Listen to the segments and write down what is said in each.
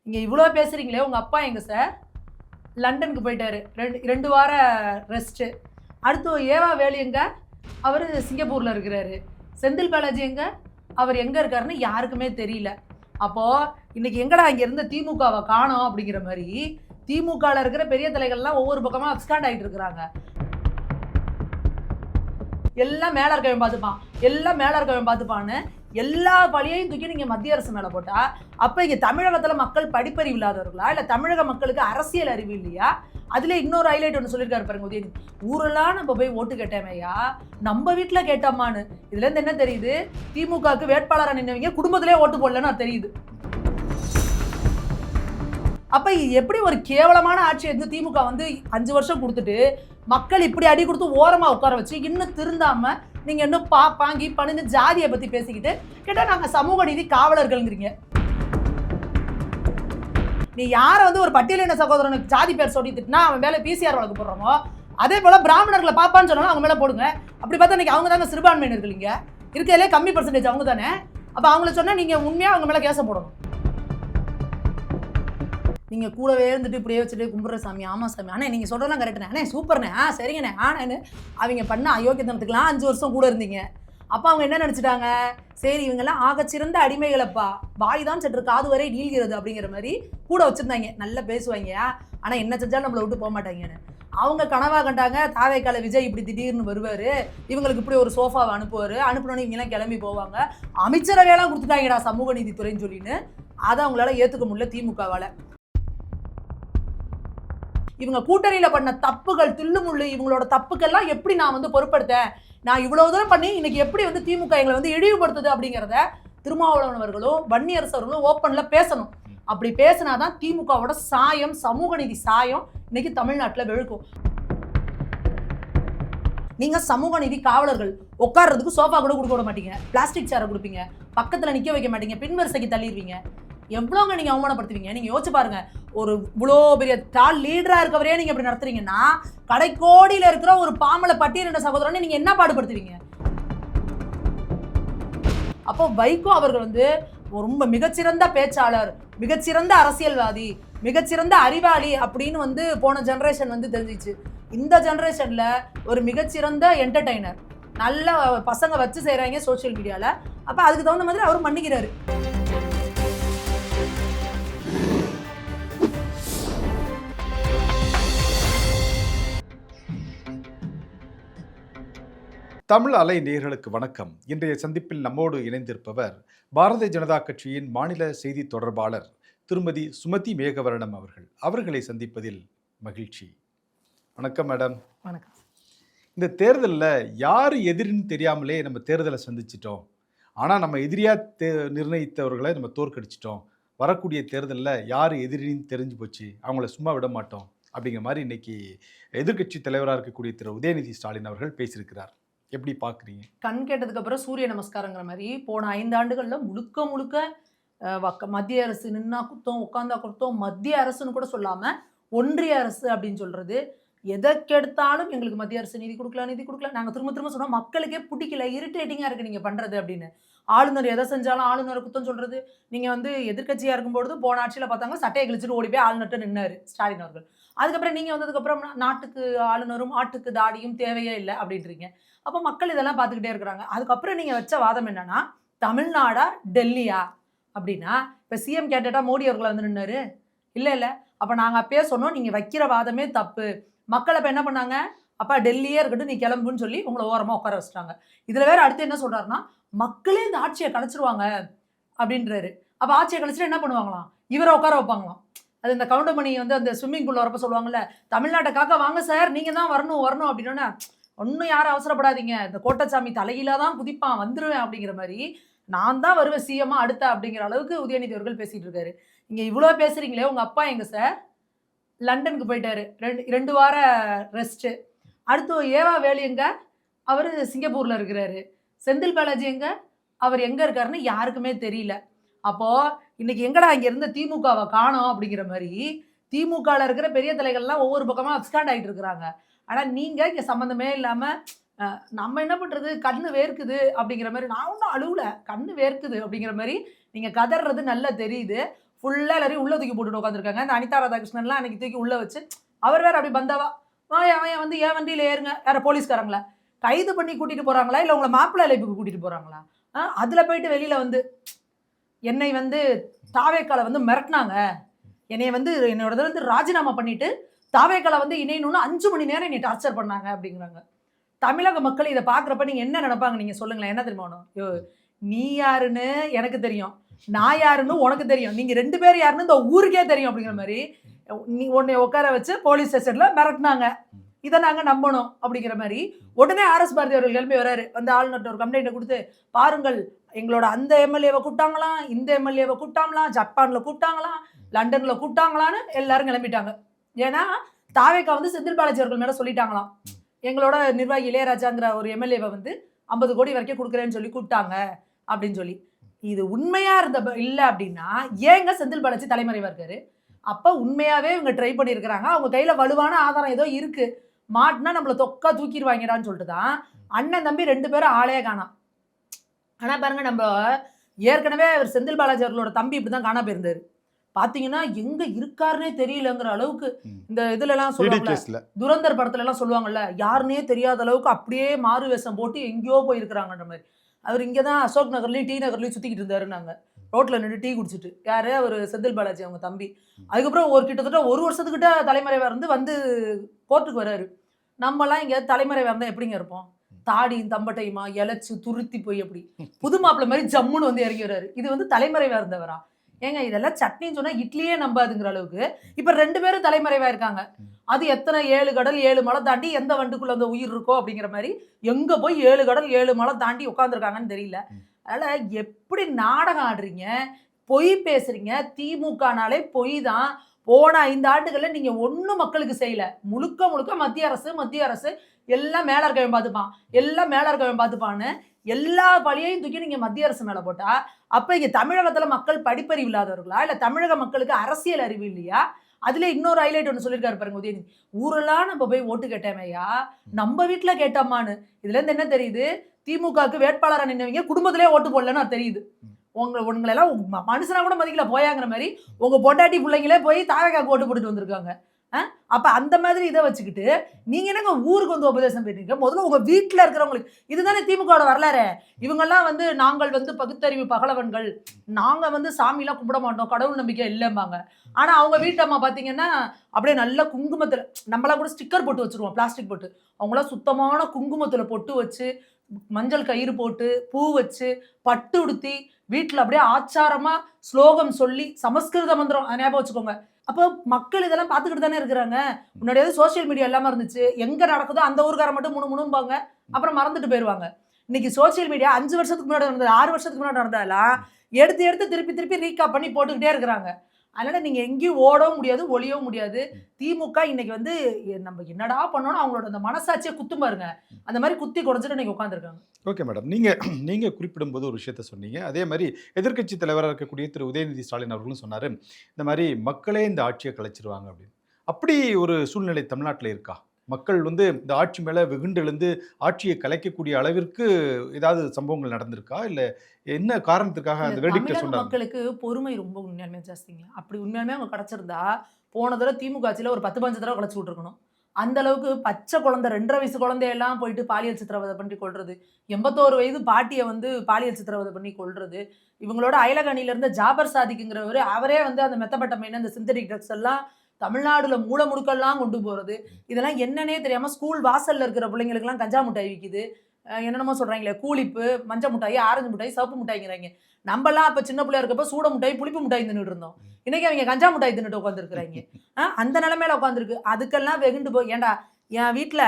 இங்கே இவ்வளோ பேசுகிறீங்களே, உங்கள் அப்பா எங்கே சார்? லண்டனுக்கு போயிட்டாரு. 2 வார ரெஸ்ட்டு. அடுத்து ஏவா வேலு எங்க? அவர் சிங்கப்பூரில் இருக்கிறாரு. செந்தில் பாலாஜி எங்க? அவர் எங்கே இருக்காருன்னு யாருக்குமே தெரியல. அப்போது இன்றைக்கி எங்கடா இங்கே இருந்த திமுகவை காணோம் அப்படிங்கிற மாதிரி திமுகவில் இருக்கிற பெரிய தலைகள்லாம் ஒவ்வொரு பக்கமாக அப்ஸ்காண்ட் ஆகிட்டு இருக்கிறாங்க. எல்லாம் மேலே இருக்கவன் பார்த்துப்பான், எல்லாம் மேலே இருக்கவன் பார்த்துப்பான்னு எல்லா பழியையும் தூக்கி நீங்கள் மத்திய அரசு மேலே போட்டால், அப்போ இங்கே தமிழகத்தில் மக்கள் படிப்பறிவு இல்லாதவர்களா, இல்லை தமிழக மக்களுக்கு அரசியல் அறிவு இல்லையா? அதில் இன்னொரு ஹைலைட் ஒன்று சொல்லியிருக்காரு பாருங்க உதயநிதி, ஊரெல்லாம் நம்ம போய் ஓட்டு கேட்டேமையா, நம்ம வீட்டில் கேட்டோம்மான்னு. இதுலேருந்து என்ன தெரியுது? திமுகவுக்கு வேட்பாளராக நின்றவங்க குடும்பத்திலே ஓட்டு போடலன்னு தெரியுது. அப்போ எப்படி ஒரு கேவலமான ஆட்சி வந்து திமுக வந்து 5 வருஷம் கொடுத்துட்டு மக்கள் இப்படி அடி கொடுத்து ஓரமாக உட்கார வச்சு இன்னும் திருந்தாமல் நீங்கள் இன்னும் பாங்கி பணிந்து ஜாதியை பற்றி பேசிக்கிட்டு கேட்டால் நாங்கள் சமூக நீதி காவலர்கள்ங்கிறீங்க. நீ யாரை வந்து ஒரு பட்டியலின சகோதரனுக்கு ஜாதி பேர் சொல்லிட்டுனா அவன் மேலே பிசிஆர் வழக்கு போடுறோமோ, அதே போல் பிராமணர்களை பாப்பான்னு சொன்னாலும் அவங்க மேலே போடுங்க. அப்படி பார்த்தா இன்னைக்கு அவங்க தாங்க சிறுபான்மையினர்கள், இங்கே இருக்கிறதுலே கம்மி பர்சன்டேஜ் அவங்க தானே. அப்போ அவங்கள சொன்னால் நீங்கள் உண்மையாக அவங்க மேலே கேச போடணும். நீங்கள் கூடவே இருந்துட்டு இப்படியே வச்சுட்டு கும்பிட்ற சாமி, ஆமாம் சாமி, ஆனால் நீங்கள் சொல்கிறதெல்லாம் கரெக்டுண்ணே, அண்ணே சூப்பர்ண்ணே, சரிங்கண்ணே, ஆனேன்னு அவங்க பண்ண அயோக்கியத்தனத்துக்குலாம் 5 வருஷம் கூட இருந்தீங்க. அப்போ அவங்க என்ன நினச்சிட்டாங்க? சரி இவங்கெல்லாம் ஆகச்சிறந்த அடிமைகளப்பா, வாய் தான் சற்று காது வரை நீள்கிறது அப்படிங்கிற மாதிரி கூட வச்சுருந்தாங்க. நல்லா பேசுவாங்க, ஆனால் என்ன செஞ்சாலும் நம்மளை விட்டு போக மாட்டாங்கன்னு. அவங்க கனவாக கண்டாங்க தாவேக்கால விஜய் இப்படி திடீர்னு வருவார், இவங்களுக்கு இப்படி ஒரு சோஃபாவை அனுப்புனோன்னு இவங்கெல்லாம் கிளம்பி போவாங்க, அமைச்சரவையெல்லாம் கொடுத்துட்டாங்கடா சமூக நீதித்துறைன்னு சொல்லின்னு. அதை அவங்களால ஏற்றுக்க முடியல திமுகவால். இவங்க கூட்டணியில் பண்ண தப்புகள் தில்லுமுள்ளு, இவங்களோட தப்புக்கெல்லாம் எப்படி நான் வந்து பொறுப்படுத்தேன், நான் இவ்வளோ தூரம் பண்ணி இன்னைக்கு எப்படி வந்து திமுக எங்களை வந்து இழிவுபடுத்துது அப்படிங்கிறத திருமாவளவன் அவர்களும் வன்னியரசு அவர்களும் ஓப்பனில் பேசணும். அப்படி பேசினாதான் திமுகவோட சாயம், சமூக நீதி சாயம் இன்னைக்கு தமிழ்நாட்டில் வெளுக்கும். நீங்கள் சமூக நீதி காவலர்கள், உட்கார்றதுக்கு சோஃபா கூட கொடுக்க விட மாட்டீங்க, பிளாஸ்டிக் சேரை கொடுப்பீங்க, பக்கத்தில் நிற்க வைக்க மாட்டீங்க, பின்வரிசைக்கு தள்ளிடுவீங்க. எவ்வளோங்க நீங்கள் அவமானப்படுத்துவீங்க? நீங்கள் யோசிச்சு பாருங்க, ஒரு இவ்வளோ பெரிய டால் லீடராக இருக்கவரே நீங்கள் இப்படி நடத்துறீங்கன்னா கடைக்கோடியில் இருக்கிற ஒரு பாமல பட்டியலின சகோதரனை நீங்கள் என்ன பாடுபடுத்துவீங்க? அப்போ வைகோ அவர்கள் வந்து ரொம்ப மிகச்சிறந்த பேச்சாளர், மிகச்சிறந்த அரசியல்வாதி, மிகச்சிறந்த அறிவாளி அப்படின்னு வந்து போன ஜென்ரேஷன் வந்து தெரிஞ்சிச்சு. இந்த ஜென்ரேஷனில் ஒரு மிகச்சிறந்த என்டர்டெய்னர், நல்ல பசங்க வச்சு செய்கிறாங்க சோசியல் மீடியாவில். அப்போ அதுக்கு தகுந்த மாதிரி அவர் மன்னிக்கிறாரு. தமிழ் அலை நேயர்களுக்கு வணக்கம். இன்றைய சந்திப்பில் நம்மோடு இணைந்திருப்பவர் பாரதிய ஜனதா கட்சியின் மாநில செய்தி தொடர்பாளர் திருமதி சுமதி மேகவர்ணம் அவர்கள். அவர்களை சந்திப்பதில் மகிழ்ச்சி. வணக்கம் மேடம். வணக்கம். இந்த தேர்தலில் யார் எதிரின்னு தெரியாமலே நம்ம தேர்தலை சந்திச்சிட்டோம். ஆனால் நம்ம எதிரியாக நிர்ணயித்தவர்களை நம்ம தோற்கடிச்சிட்டோம். வரக்கூடிய தேர்தலில் யார் எதிரின்னு தெரிஞ்சு போச்சு, அவங்கள சும்மா விட மாட்டோம் அப்படிங்கிற மாதிரி இன்னைக்கு எதிர்க்கட்சி தலைவராக இருக்கக்கூடிய திரு உதயநிதி ஸ்டாலின் அவர்கள் பேசியிருக்கிறார். எப்படி பார்க்குறீங்க? கண் கேட்டதுக்கு அப்புறம் சூரிய நமஸ்காரங்கிற மாதிரி போன 5 ஆண்டுகளில் முழுக்க மத்திய அரசு நின்னா குத்தம், உட்காந்தா குத்தம், மத்திய அரசுன்னு கூட சொல்லாமல் ஒன்றிய அரசு அப்படின்னு சொல்கிறது. எதற்கெடுத்தாலும் எங்களுக்கு மத்திய அரசு நிதி கொடுக்கல. நாங்கள் திரும்ப சொன்னோம், மக்களுக்கே பிடிக்கல, இரிட்டேட்டிங்காக இருக்குது நீங்கள் பண்ணுறது அப்படின்னு. ஆளுநர் எதை செஞ்சாலும் ஆளுநரை குத்தம் சொல்கிறது. நீங்கள் வந்து எதிர்கட்சியாக இருக்கும்பொழுது போன ஆட்சியில் பார்த்தாங்க சட்டையை கிழிச்சிட்டு ஓடி போய் ஆளுநர்கிட்ட நின்னார் ஸ்டாலின் அவர்கள். அதுக்கப்புறம் நீங்கள் வந்ததுக்கப்புறம் நாட்டுக்கு ஆளுநரும் ஆட்டுக்கு தாடியும் தேவையே இல்லை அப்படின்றீங்க. அப்போ மக்கள் இதெல்லாம் பார்த்துக்கிட்டே இருக்கிறாங்க. அதுக்கப்புறம் நீங்கள் வச்ச வாதம் என்னன்னா, தமிழ்நாடா டெல்லியா அப்படின்னா, இப்போ சிஎம் கேட்டா மோடி அவர்களை வந்து நின்னாரு இல்லை. அப்போ நாங்கள் அப்பயே சொன்னோம், நீங்கள் வைக்கிற வாதமே தப்பு. மக்கள் அப்போ என்ன பண்ணாங்க, அப்பா டெல்லியே இருக்கட்டும் நீ கிளம்புன்னு சொல்லி உங்களை ஓரமாக உட்கார வச்சுட்டாங்க. இதில் வேறு அடுத்து என்ன சொல்கிறாருன்னா, மக்களே இந்த ஆட்சியை கலைச்சிருவாங்க அப்படின்றாரு. அப்போ ஆட்சியை கலைச்சிட்டு என்ன பண்ணுவாங்களாம், இவரை உட்கார வைப்பாங்களாம். அது இந்த கவுண்டமணி வந்து அந்த ஸ்விம்மிங் பூலில் வரப்போ சொல்லுவாங்கல்ல, தமிழ்நாட்டை காக்க வாங்க சார், நீங்கள் தான் வரணும் அப்படின்னா, ஒன்றும் யாரும் அவசரப்படாதீங்க, இந்த கோட்டச்சாமி தலையில தான் குதிப்பான், வந்துடுவேன் அப்படிங்கிற மாதிரி, நான் தான் வருவேன் சிஎம்மா அடுத்த அப்படிங்கிற அளவுக்கு உதயநிதி அவர்கள் பேசிகிட்டு இருக்காரு. இங்கே இவ்வளோ பேசுகிறீங்களே, உங்கள் அப்பா எங்கே சார்? லண்டனுக்கு போயிட்டாரு. 2 வார ரெஸ்ட்டு. அடுத்து ஏவா வேலு எங்கே? அவர் சிங்கப்பூரில் இருக்கிறாரு. செந்தில் பாலாஜி எங்கே? அவர் எங்கே இருக்காருன்னு யாருக்குமே தெரியல. அப்போது இன்றைக்கி எங்கடா இங்கே இருந்த திமுகவை காணோம் அப்படிங்கிற மாதிரி திமுகவில் இருக்கிற பெரிய தலைகள்லாம் ஒவ்வொரு பக்கமாக அப்ஸ்காண்ட் ஆகிட்டு இருக்கிறாங்க. ஆனால் நீங்கள் இங்கே சம்மந்தமே இல்லாமல் நம்ம என்ன பண்ணுறது, கண்ணு வேர்க்குது அப்படிங்கிற மாதிரி, நான் ஒன்றும் அழுவலை, கண்ணு வேர்க்குது அப்படிங்கிற மாதிரி நீங்கள் கதறது நல்லா தெரியுது. ஃபுல்லா எல்லாரையும் உள்ள தூக்கி போட்டுட்டு உட்காந்துருக்காங்க. இந்த அனிதா ராதாகிருஷ்ணன்லாம் அன்னைக்கு தூக்கி உள்ள வச்சு அவர் வேற அப்படி பந்தாவா அவன் வந்து ஏன் வண்டியில ஏறுங்க யார போலீஸ்காரங்களா கைது பண்ணி கூட்டிட்டு போறாங்களா இல்ல உங்களை மாப்பிள்ளை அழைப்புக்கு கூட்டிட்டு போறாங்களா? அதுல போயிட்டு வெளியில வந்து என்னை வந்து தாவேக்கால வந்து மிரட்டினாங்க, என்னைய வந்து என்னோட வந்து ராஜினாமா பண்ணிட்டு தாவேக்கால வந்து இணையணும்னு 5 மணி நேரம் என்னை டார்ச்சர் பண்ணாங்க அப்படிங்கிறாங்க. தமிழக மக்கள் இதை பாக்குறப்ப நீங்க என்ன நினைப்பாங்க நீங்க சொல்லுங்களேன். என்ன தெரியுமா யோ நீ யாருன்னு எனக்கு தெரியும், நான் யாருன்னு உனக்கு தெரியும், நீங்க 2 பேர் யாருன்னு இந்த ஊருக்கே தெரியும் அப்படிங்கிற மாதிரி நீ உன்னை உட்கார வச்சு போலீஸ் ஸ்டேஷன்ல மிரட்டினாங்க, இதை நாங்க நம்பணும் அப்படிங்கிற மாதிரி உடனே ஆர்எஸ் பாரதி அவர்கள் கிளம்பி வராரு. வந்து ஆளுநர்கிட்ட ஒரு கம்ப்ளைண்ட் கொடுத்து பாருங்கள் எங்களோட அந்த எம்எல்ஏவை கூப்பிட்டாங்களாம், இந்த எம்எல்ஏவை கூப்பிட்டாங்களாம், ஜப்பான்ல கூப்பிட்டாங்களாம், லண்டன்ல கூப்பிட்டாங்களான்னு எல்லாரும் கிளம்பிட்டாங்க. ஏன்னா தாவேக்கா வந்து செந்தில் பாலாஜி அவர்கள் மேல சொல்லிட்டாங்களாம், எங்களோட நிர்வாகி இளையராஜாங்கிற ஒரு எம்எல்ஏவை வந்து 50 கோடி வரைக்கும் கொடுக்குறேன்னு சொல்லி கூப்பிட்டாங்க அப்படின்னு சொல்லி. இது உண்மையா இல்ல அப்படின்னா ஏங்க செந்தில் பாலாஜி தலைமறைவா இருக்காரு? அப்ப உண்மையாவே இவங்க ட்ரை பண்ணியிருக்கிறாங்க, அவங்க கையில வலுவான ஆதாரம் ஏதோ இருக்கு, மாட்டினா நம்மள தொக்கா தூக்கிடுவாங்கடான்னு சொல்லிட்டு தான் அண்ணன் தம்பி 2 பேரும் ஆளே காணோம். ஆனா பாருங்க, நம்ம ஏற்கனவே செந்தில் பாலாஜி அவர்களோட தம்பி இப்படிதான் காணா போயிருந்தாரு. பாத்தீங்கன்னா எங்க இருக்காருன்னே தெரியலங்கிற அளவுக்கு இந்த இதுல எல்லாம் சொல்லுவாங்கல்ல, துரந்தர் படத்துல எல்லாம் சொல்லுவாங்கல்ல, யாருன்னே தெரியாத அளவுக்கு அப்படியே மாறு வேஷம் போட்டு எங்கேயோ போயிருக்கிறாங்கன்ற மாதிரி. அவர் இங்கதான் அசோக் நகர்லயும் டி நகர்லயும் சுத்திக்கிட்டு இருந்தாருன்னாங்க, ரோட்ல நின்று டீ குடிச்சிட்டு. யாரு? அவர் செந்தில் பாலாஜி அவங்க தம்பி. அதுக்கப்புறம் கிட்டத்தட்ட 1 வருஷத்துக்கிட்ட தலைமறைவா வந்து கோர்ட்டுக்கு வர்றாரு. நம்மலாம் இங்க தலைமறைவா இருந்தா எப்படிங்க இருப்போம்? தாடியும் தம்பட்டையுமா இழைச்சு துருத்தி போய் அப்படி புது மாப்பிள்ள மாதிரி ஜம்முன்னு வந்து இறங்கி வர்றாரு. இது வந்து தலைமறைவா இருந்தவரா? ஏங்க இதெல்லாம் சட்னின்னு சொன்னா இட்லியே நம்பாதுங்கிற அளவுக்கு இப்ப 2 பேரும் தலைமறைவா இருக்காங்க. அது எத்தனை 7 கடல் 7 மலை தாண்டி எந்த வண்டுக்குள்ள அந்த உயிர் இருக்கோ அப்படிங்கிற மாதிரி எங்க போய் 7 கடல் 7 மலை தாண்டி உட்காந்துருக்காங்கன்னு தெரியல. அதனால எப்படி நாடகம் ஆடுறீங்க, பொய் பேசுறீங்க. திமுகனாலே பொய் தான். போன 5 ஆண்டுகள்ல நீங்க ஒன்னும் மக்களுக்கு செய்யல. முழுக்க முழுக்க மத்திய அரசு எல்லாம் மேல இருக்கவன் பார்த்துப்பான், எல்லாம் மேல இருக்கவன் பார்த்துப்பான்னு எல்லா பழியையும் தூக்கி நீங்க மத்திய அரசு மேல போட்டா, அப்ப இங்க தமிழகத்துல மக்கள் படிப்பறிவு இல்லாதவர்களா இல்ல தமிழக மக்களுக்கு அரசியல் அறிவு இல்லையா? அதுல இன்னொரு ஹைலைட் ஒன்று சொல்லியிருக்காரு பாருங்க உதயநிதி, ஊரெல்லாம் நம்ம போய் ஓட்டு கேட்டோமையா, நம்ம வீட்டுல கேட்டோமான்னு. இதுல இருந்து என்ன தெரியுது? திமுகவுக்கு வேட்பாளராக நின்னவங்க குடும்பத்திலே ஓட்டு போடலன்னு தெரியுது. உங்களெல்லாம் மனுஷனா கூட மதிக்கல போயாங்கிற மாதிரி உங்க பொண்டாட்டி பிள்ளைங்களே போய் தாவேக்காக்கு ஓட்டு போட்டுட்டு வந்திருக்காங்க. அப்ப அந்த மாதிரி இதை வச்சுக்கிட்டு நீங்க என்னங்க ஊருக்கு வந்து உபதேசம் பண்ணிருக்கீங்க? முதல்ல உங்க வீட்டுல இருக்கிறவங்களுக்கு இதுதானே திமுக வரலாறு. இவங்கெல்லாம் வந்து நாங்கள் வந்து பகுத்தறிவு பகலவன்கள், நாங்க வந்து சாமியெல்லாம் கும்பிட மாட்டோம், கடவுள் நம்பிக்கை இல்லைம்பாங்க. ஆனா அவங்க வீட்டம்மா பாத்தீங்கன்னா அப்படியே நல்ல குங்குமத்துல, நம்மளாம் கூட ஸ்டிக்கர் போட்டு வச்சிருவோம் பிளாஸ்டிக் போட்டு, அவங்களாம் சுத்தமான குங்குமத்துல பொட்டு வச்சு மஞ்சள் கயிறு போட்டு பூ வச்சு பட்டு உடுத்தி வீட்டுல அப்படியே ஆச்சாரமா ஸ்லோகம் சொல்லி சமஸ்கிருத மந்திரம் ஞாபகம் வச்சுக்கோங்க. அப்போ மக்கள் இதெல்லாம் பார்த்துக்கிட்டு தானே இருக்கிறாங்க. முன்னாடியாவது சோசியல் மீடியா எல்லாமே இருந்துச்சு, எங்க நடக்குதோ அந்த ஊருக்கார மட்டும் முணுமுணும்பாங்க, அப்புறம் மறந்துட்டு போயிருவாங்க. இன்னைக்கு சோசியல் மீடியா 5 வருஷத்துக்கு முன்னாடி நடந்தது, 6 வருஷத்துக்கு முன்னாடி நடந்ததெல்லாம் எடுத்து திருப்பி ரீகாப் பண்ணி போட்டுக்கிட்டே இருக்கிறாங்க. அதனால நீங்க எங்கேயும் ஓடவும் முடியாது, ஒளியவும் முடியாது. திமுக இன்னைக்கு வந்து நம்ம என்னடா பண்ணோம்னு அவங்களோட அந்த மனசாட்சியை குத்து பாருங்க, அந்த மாதிரி குத்தி குறைஞ்சிட்டு இன்னைக்கு உட்காந்துருக்காங்க. ஓகே மேடம், நீங்க குறிப்பிடும்போது ஒரு விஷயத்த சொன்னீங்க. அதே மாதிரி எதிர்க்கட்சி தலைவராக இருக்கக்கூடிய திரு உதயநிதி ஸ்டாலின் அவர்களும் சொன்னாரு, இந்த மாதிரி மக்களே இந்த ஆட்சியை கலைச்சிருவாங்க அப்படின்னு. அப்படி ஒரு சூழ்நிலை தமிழ்நாட்டில் இருக்கா? மக்கள் வந்து இந்த ஆட்சி மேல வெகுண்டு எழுந்து ஆட்சியை கலைக்கக்கூடிய அளவிற்கு ஏதாவது சம்பவங்கள் நடந்திருக்கா? இல்ல என்ன காரணத்துக்காக அந்த வெர்டிக்ட் சொன்னாங்க? மக்களுக்கு பொறுமை ரொம்ப உண்மையாலுமே ஜாஸ்திங்க. அப்படி உண்மையாலுமே அவங்க கிடைச்சிருந்தா போன தடவை திமுக ஆட்சியில ஒரு 10-15 தடவை கலைச்சு விட்டுருக்கணும். அந்த அளவுக்கு பச்சை குழந்தை 2.5 வயசு குழந்தையெல்லாம் போயிட்டு பாலியல் சித்திரவதை பண்ணி கொள்றது, 81 வயது பாட்டியை வந்து பாலியல் சித்திரவதை பண்ணி கொள்றது, இவங்களோட அயலகணியில இருந்த ஜாபர் சாதிக்குங்கிறவரு அவரே வந்து அந்த மெத்தபட்டமைன்னு அந்த சிந்தடிக் ட்ரக்ஸ் எல்லாம் தமிழ்நாடுல மூல முடுக்கெல்லாம் கொண்டு போறது, இதெல்லாம் என்னன்னே தெரியாம ஸ்கூல் வாசல்ல இருக்கிற பிள்ளைங்களுக்குலாம் கஞ்சா மிட்டாய் விற்கிது, என்னென்னமோ சொல்றாங்களே, கூலிப்பு, மஞ்சள் மிட்டாய், ஆரஞ்சு மிட்டாய், சிவப்பு மிட்டாய்ங்கிறாங்க. நம்மலாம் அப்ப சின்ன பிள்ளையா இருக்கப்ப சூட மிட்டாய் புளிப்பு மிட்டாய் தின்னுட்டு இருந்தோம். இன்னைக்கு அவங்க கஞ்சா மிட்டாய் தின்னுட்டு உட்காந்துருக்குறாங்க. அந்த நிலைமையில உட்காந்துருக்கு. அதுக்கெல்லாம் வெகுண்டு போய் ஏண்டா என் வீட்டுல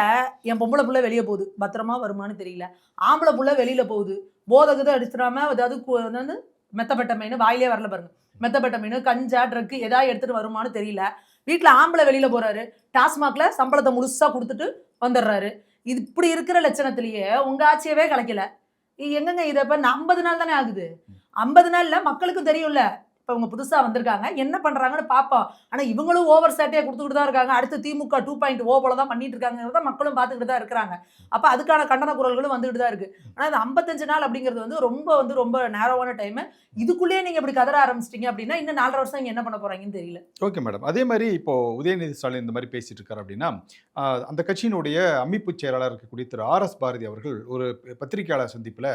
என் பொம்பளை புள்ள வெளியே போகுது, பத்திரமா வருமானு தெரியல, ஆம்பளை புள்ள வெளியில போகுது, போதகத்தை அடிச்சிடாம அதாவது வந்து மெத்தப்பட்டமைன்னு வாயிலே வரல பாருங்க, மெத்தப்பட்டமைன்னு கஞ்சா ட்ரக்கு ஏதாவது எடுத்துட்டு வருமானு தெரியல. வீட்டுல ஆம்பளை வெளியில போறாரு, டாஸ்மாக்ல சம்பளத்தை முழுசா கொடுத்துட்டு வந்துடுறாரு. இது இப்படி இருக்கிற லட்சணத்திலேயே உங்க ஆட்சியவே கலைக்கல. எங்கங்க இதை இப்ப 50 நாள் தானே ஆகுது. 50 நாள்ல மக்களுக்கும் தெரியும்ல, இப்போ இவங்க புதுசா வந்திருக்காங்க, என்ன பண்றாங்கன்னு பார்ப்போம். ஆனா இவங்களும் ஓவர் சேட்டையை கொடுத்துக்கிட்டு தான் இருக்காங்க. அடுத்து திமுக 2.0 போல தான் பண்ணிட்டு இருக்காங்கிறத மக்களும் பார்த்துக்கிட்டு தான் இருக்கிறாங்க. அப்ப அதுக்கான கண்டன குரல்களும் வந்துகிட்டு தான் இருக்கு. ஆனா இந்த 55 நாள் அப்படிங்கிறது ரொம்ப நேரோவான டைம். இதுக்குள்ளேயே நீங்க இப்படி கதற ஆரம்பிச்சிட்டீங்க அப்படின்னா இன்னும் 4.5 வருஷம் இங்க என்ன பண்ண போறாங்கன்னு தெரியல. Okay madam. அதே மாதிரி இப்போ உதயநிதி ஸ்டாலின் இந்த மாதிரி பேசிட்டு இருக்காரு அப்படின்னா, அந்த கட்சியினுடைய அமைப்பு செயலாளர் இருக்கக்கூடிய திரு ஆர்.எஸ். பாரதி அவர்கள் ஒரு பத்திரிகையாளர் சந்திப்பில்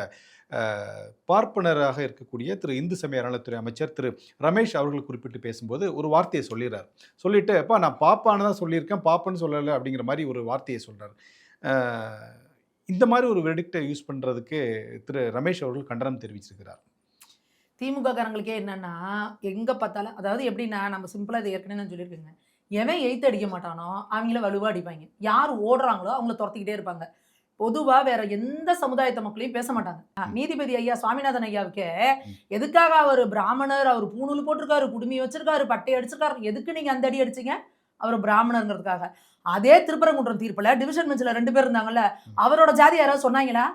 பார்ப்பனராக இருக்கக்கூடிய திரு இந்து சமய அறநிலையத்துறை அமைச்சர் திரு ரமேஷ் அவர்கள் குறிப்பிட்டு பேசும்போது ஒரு வார்த்தையை சொல்லிடுறார். சொல்லிட்டு அப்பா நான் பாப்பான்னு தான் சொல்லியிருக்கேன், பாப்பன்னு சொல்லலை அப்படிங்கிற மாதிரி ஒரு வார்த்தையை சொல்றாரு. இந்த மாதிரி ஒரு வெர்டிக்டை யூஸ் பண்றதுக்கு திரு ரமேஷ் அவர்கள் கண்டனம் தெரிவிச்சிருக்கிறார். திமுக காரங்களுக்கே என்னன்னா எங்க பார்த்தாலும் அதாவது எப்படின்னா நம்ம சிம்பிளா இதை ஏற்கனவே நான் சொல்லியிருக்கேங்க. எவன் எய்த்து அடிக்க மாட்டானோ அவங்கள வலுவா அடிப்பாங்க. யார் ஓடுறாங்களோ அவங்கள துரத்திக்கிட்டே இருப்பாங்க. பொதுவா வேற எந்த சமுதாயத்த மக்களையும் பேச மாட்டாங்க. நீதிபதி ஐயா சுவாமிநாதன் ஐயாவுக்கே எதுக்காக அவர் பிராமணர், அவர் பூணூல் போட்டிருக்காரு, குடுமி வச்சிருக்காரு, பட்டை அடிச்சிருக்காரு, எதுக்கு நீங்க அந்த அடி அடிச்சீங்க? அவர் பிராமணர்ங்கிறதுக்காக. அதே திருப்பரங்குன்றம் தீர்ப்புல டிவிஷன் பெஞ்சில் 2 பேர் இருந்தாங்கல்ல, அவரோட ஜாதி யாராவது சொன்னாங்களா?